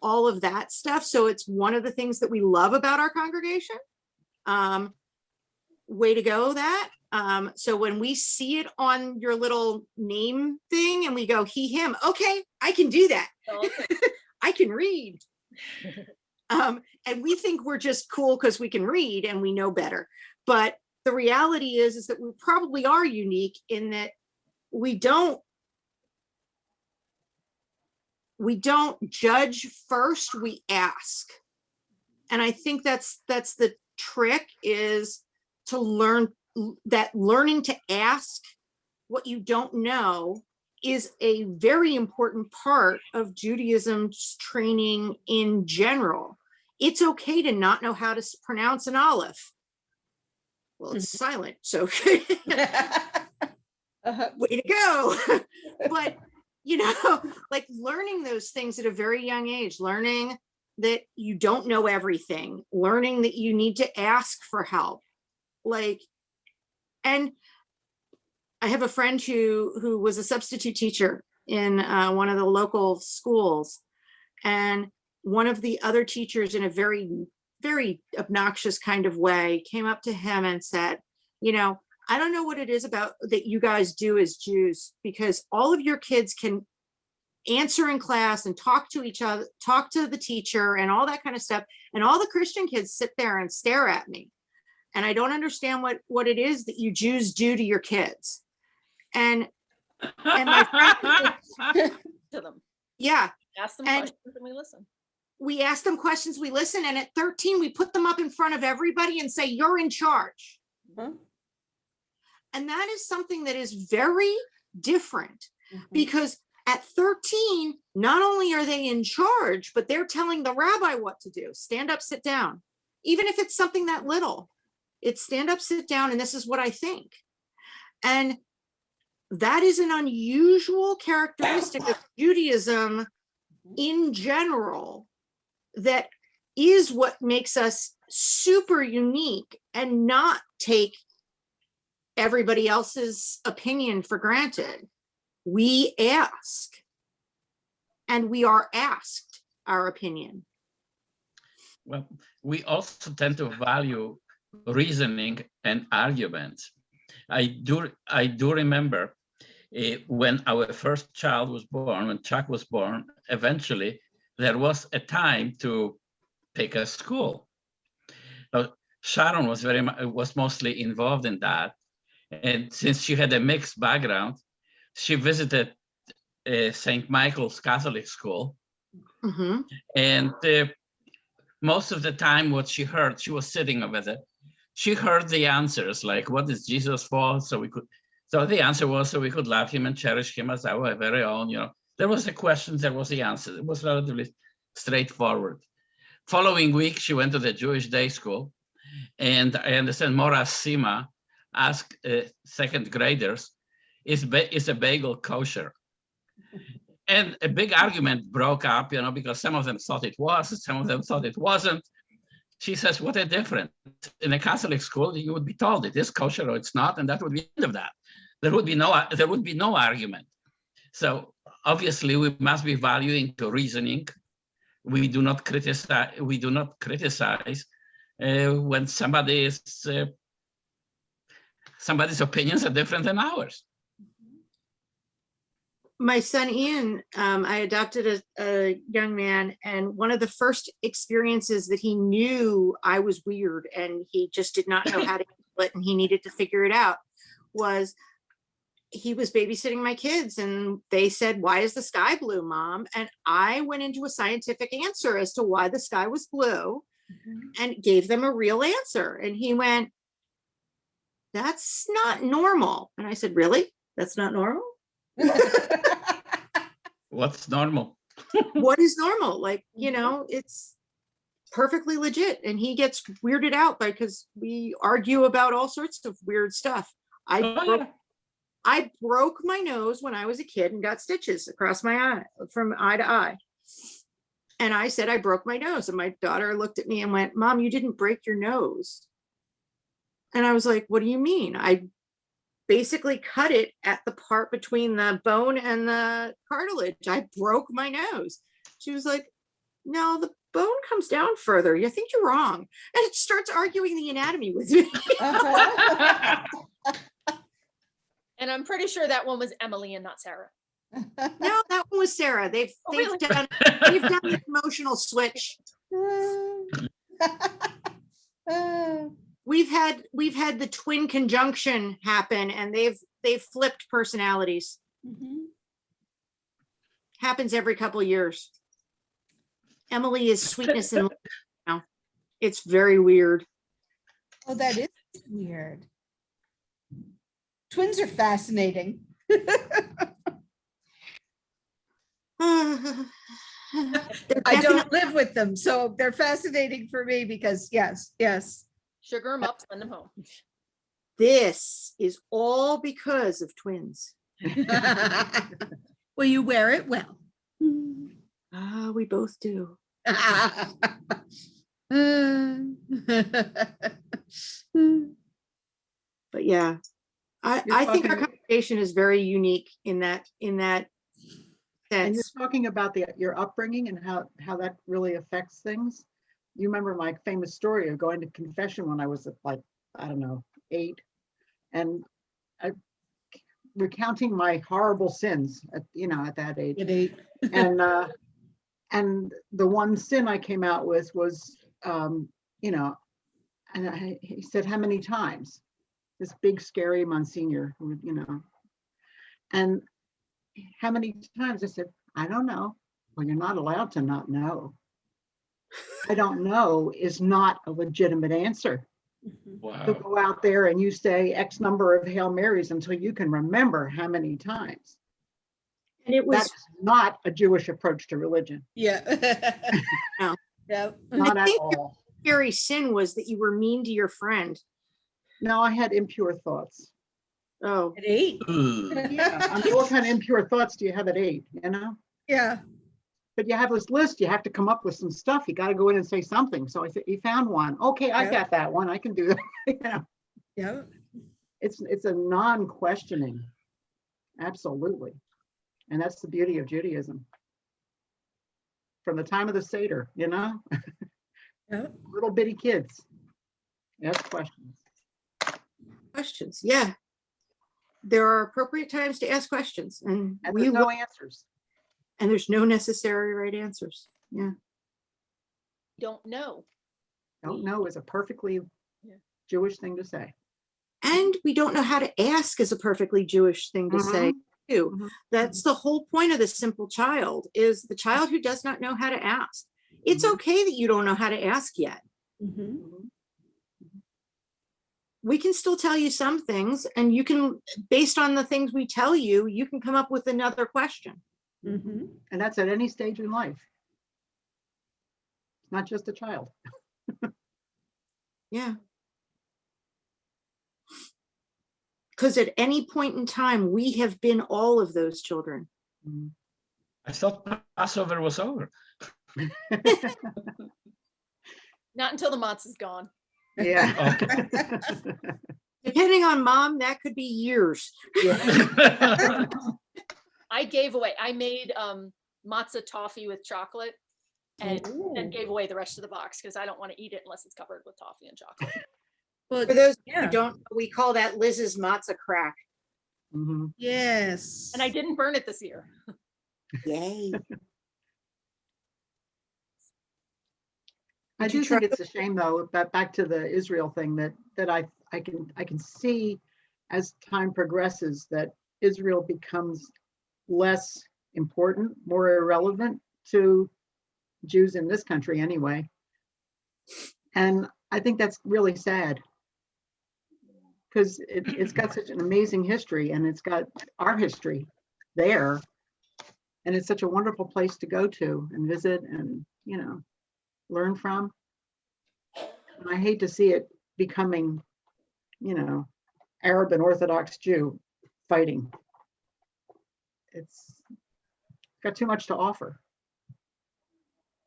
all of that stuff. So it's one of the things that we love about our congregation. Way to go, that. So when we see it on your little name thing and we go, he, him, okay, I can do that. Okay. I can read. And we think we're just cool because we can read and we know better. But the reality is that we probably are unique in that we don't judge first, we ask. And I think that's the trick, is to learn that learning to ask what you don't know is a very important part of Judaism's training in general. It's okay to not know how to pronounce an aleph. Well, it's silent, so way to go. But, you know, like learning those things at a very young age, learning that you don't know everything, learning that you need to ask for help. Like, and I have a friend who was a substitute teacher in one of the local schools, and one of the other teachers, in a very, very obnoxious kind of way, came up to him and said, you know, I don't know what it is about that you guys do as Jews, because all of your kids can answer in class and talk to each other, talk to the teacher and all that kind of stuff. And all the Christian kids sit there and stare at me. And I don't understand what it is that you Jews do to your kids. And my friend, To them. yeah. Ask them And questions and we listen. we ask them questions, we listen. And at 13, we put them up in front of everybody and say, you're in charge. Mhm. And that is something that is very different, because at 13, not only are they in charge, but they're telling the rabbi what to do. Stand up, sit down. Even if it's something that little, it's stand up, sit down, and this is what I think. And that is an unusual characteristic of Judaism in general, that is what makes us super unique, and not take everybody else's opinion for granted. We ask, and we are asked our opinion. Well, we also tend to value reasoning and arguments. I do remember when our first child was born, when Chuck was born, eventually there was a time to pick a school. Now, Sharon was mostly involved in that. And since she had a mixed background, she visited St. Michael's Catholic School. Mm-hmm. And most of the time what she heard, she was sitting over there, she heard the answers, like, what is Jesus for? So the answer was, so we could love him and cherish him as our very own. You know, there was a question, there was the answer. It was relatively straightforward. Following week, she went to the Jewish day school, and I understand Mora Sima asked second graders, is a bagel kosher? And a big argument broke up, you know, because some of them thought it was, some of them thought it wasn't. She says, what a difference. In a Catholic school, you would be told it is kosher or it's not, and that would be the end of that. There would be no argument. So obviously we must be valuing to reasoning. We do not criticize when somebody's opinions are different than ours. My son Ian, I adopted a young man, and one of the first experiences that he knew I was weird and he just did not know how to handle it and he needed to figure it out was he was babysitting my kids and they said, "Why is the sky blue, Mom?" And I went into a scientific answer as to why the sky was blue and gave them a real answer. And he went, "That's not normal." And I said, "Really? That's not normal? What's normal? What is normal?" Like, you know, it's perfectly legit. And he gets weirded out because we argue about all sorts of weird stuff. Oh, I broke my nose when I was a kid and got stitches across my eye, from eye to eye. And I said, I broke my nose. And my daughter looked at me and went, "Mom, you didn't break your nose." And I was like, "What do you mean?" I basically cut it at the part between the bone and the cartilage. I broke my nose. She was like, "No, the bone comes down further. You think you're wrong." And it starts arguing the anatomy with me. And I'm pretty sure that one was Emily and not Sarah. No, that one was Sarah. They've really? done the emotional switch. We've had the twin conjunction happen, and they've flipped personalities. Happens every couple of years. Emily is sweetness and love now. It's very weird. Oh, that is weird. Twins are fascinating. I don't live with them, so they're fascinating for me because yes. Sugar them up, send them home. This is all because of twins. Well, you wear it well. We both do. But yeah, I think our congregation is very unique in that And you're sense. talking about your upbringing and how that really affects things. You remember my famous story of going to confession when I was like, I don't know, 8, and recounting my horrible sins at that age. At 8. And the one sin I came out with was, and he said, "How many times?" This big, scary Monsignor, and how many times? I said, "I don't know." Well, you're not allowed to not know. I don't know is not a legitimate answer. wow. You go out there and you say X number of Hail Marys until you can remember how many times. And it was That's not a Jewish approach to religion. Yeah. No. Yeah. Not at think- all. scary sin was that you were mean to your friend. No, I had impure thoughts. Oh, At 8. Ugh. Yeah, I mean, what kind of impure thoughts do you have at 8? Yeah. But you have this list. You have to come up with some stuff. You got to go in and say something. So I said, "You found one? Okay, I Yeah. got that one. I can do that." Yeah. It's a non-questioning, absolutely, and that's the beauty of Judaism. From the time of the Seder, Yeah. little bitty kids ask questions. questions. Yeah. There are appropriate times to ask questions, and And we there's no look, answers. and there's no necessary right answers. Yeah. Don't know. Don't know is a perfectly Yeah. Jewish thing to say. And we don't know how to ask is a perfectly Jewish thing to say too. Mhm. That's the whole point of the simple child, is the child who does not know how to ask. It's Mhm. okay that you don't know how to ask yet. Mhm. We can still tell you some things, and you can, based on the things we tell you, you can come up with another question. Mhm. And that's at any stage in life. It's not just a child. Yeah. Because at any point in time, we have been all of those children. Mhm. I thought Passover was over. Not until the matzah's gone. Yeah. Depending on Mom, that could be years. I made matzah toffee with chocolate and then gave away the rest of the box because I don't want to eat it unless it's covered with toffee and chocolate. Well, For those yeah. who don't, we call that Liz's matzah crack. Mhm. Yes. And I didn't burn it this year. Yay. I Did you do think try- it's a shame, though, that back to the Israel thing, that I can see as time progresses that Israel becomes less important, more irrelevant to Jews in this country anyway. And I think that's really sad, because it's got such an amazing history, and it's got our history there. And it's such a wonderful place to go to and visit and, you know, learn from. And I hate to see it becoming, you know, Arab and Orthodox Jew fighting. It's got too much to offer.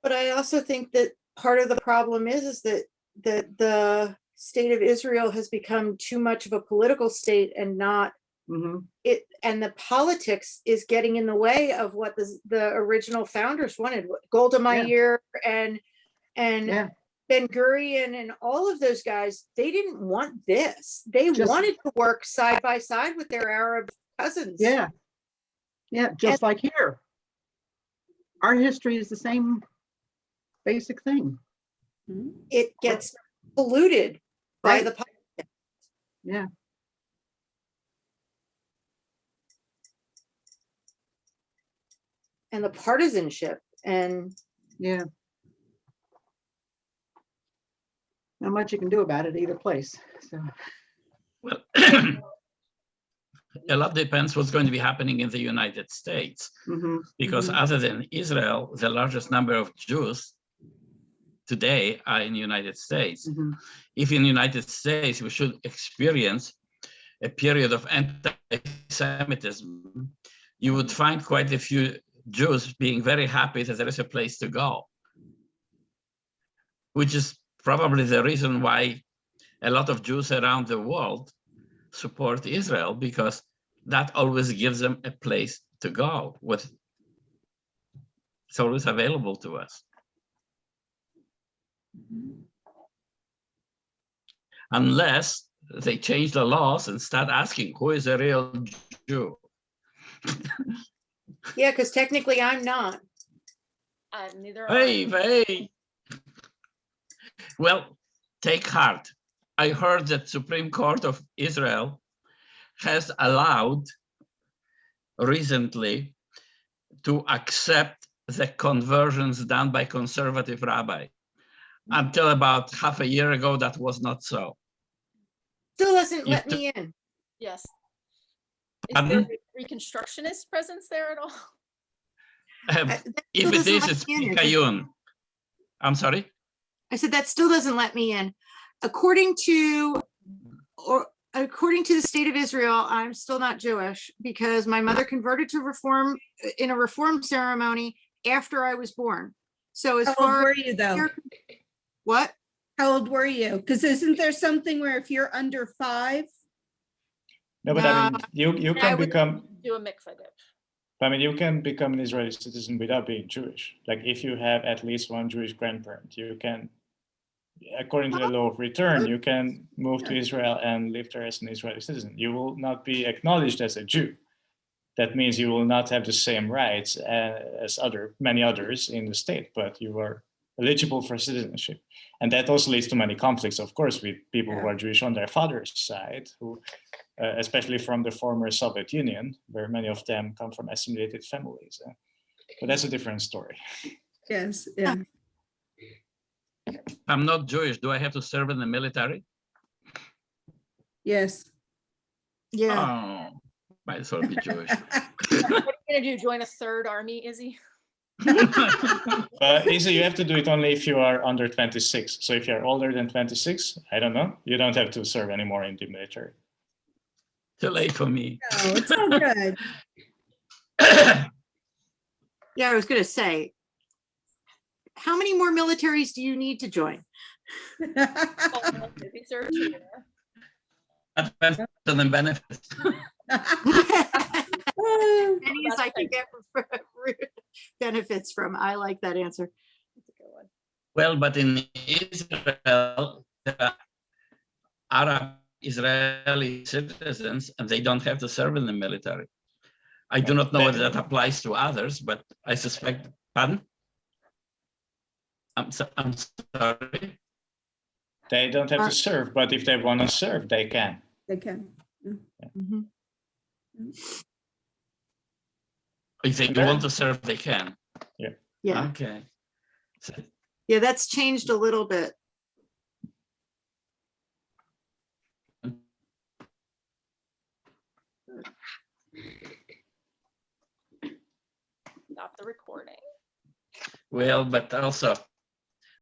But I also think that part of the problem is that the state of Israel has become too much of a political state and not it, and the politics is getting in the way of what the original founders wanted. Golda Meir and Ben Gurion and all of those guys, they didn't want this. They wanted to work side by side with their Arab cousins. Yeah, just like here. Our history is the same basic thing. It gets polluted by the politics. Yeah. And the partisanship, and yeah, not much you can do about it either place. So, well, a lot depends what's going to be happening in the United States, because other than Israel, the largest number of Jews today are in the United States. If in the United States we should experience a period of anti-Semitism, you would find quite a few Jews being very happy that there is a place to go, which is probably the reason why a lot of Jews around the world support Israel, because that always gives them a place to go. It's always available to us. Unless they change the laws and start asking who is a real Jew. yeah, because technically I'm not. Neither. Hey. Well, take heart. I heard that Supreme Court of Israel has allowed recently to accept the conversions done by conservative rabbi. Until about half a year ago, that was not so. Still doesn't let me in. Yes. Is there a Reconstructionist presence there at all? If it is, it's Pikayun. I'm sorry? I said that still doesn't let me in. According to the state of Israel, I'm still not Jewish because my mother converted to Reform in a Reform ceremony after I was born. So as How far old were you though? What? How old were you? Because isn't there something where if you're under 5? No, but I mean, you can become. Do a mikvah dip. I mean, you can become an Israeli citizen without being Jewish. Like if you have at least one Jewish grandparent, you can, according to the law of return, you can move to Israel and live there as an Israeli citizen. You will not be acknowledged as a Jew. That means you will not have the same rights as many others in the state, but you are eligible for citizenship. And that also leads to many conflicts, of course, with people who are Jewish on their father's side, who, especially from the former Soviet Union, where many of them come from assimilated families. But that's a different story. Yes, yeah. I'm not Jewish. Do I have to serve in the military? Yes. Yeah. Oh, might as well be Jewish. What are you going to do? Join a third army, Izzy? Izzy, you have to do it only if you are under 26. So if you're older than 26, I don't know, you don't have to serve anymore in the military. Too late for me. No, it's all good. Yeah, I was going to say, how many more militaries do you need to join? These are 2 years. Advances and benefits. Many as I can get benefits from. I like that answer. That's a good one. Well, but in Israel, there are Arab Israeli citizens, and they don't have to serve in the military. I do not know whether that applies to others, but I suspect. Pardon? I'm sorry. They don't have to serve, but if they want to serve, they can. They can. Mhm. If they do want to serve, they can. Yeah, Okay. So, yeah, that's changed a little bit. Stop the recording. well, but also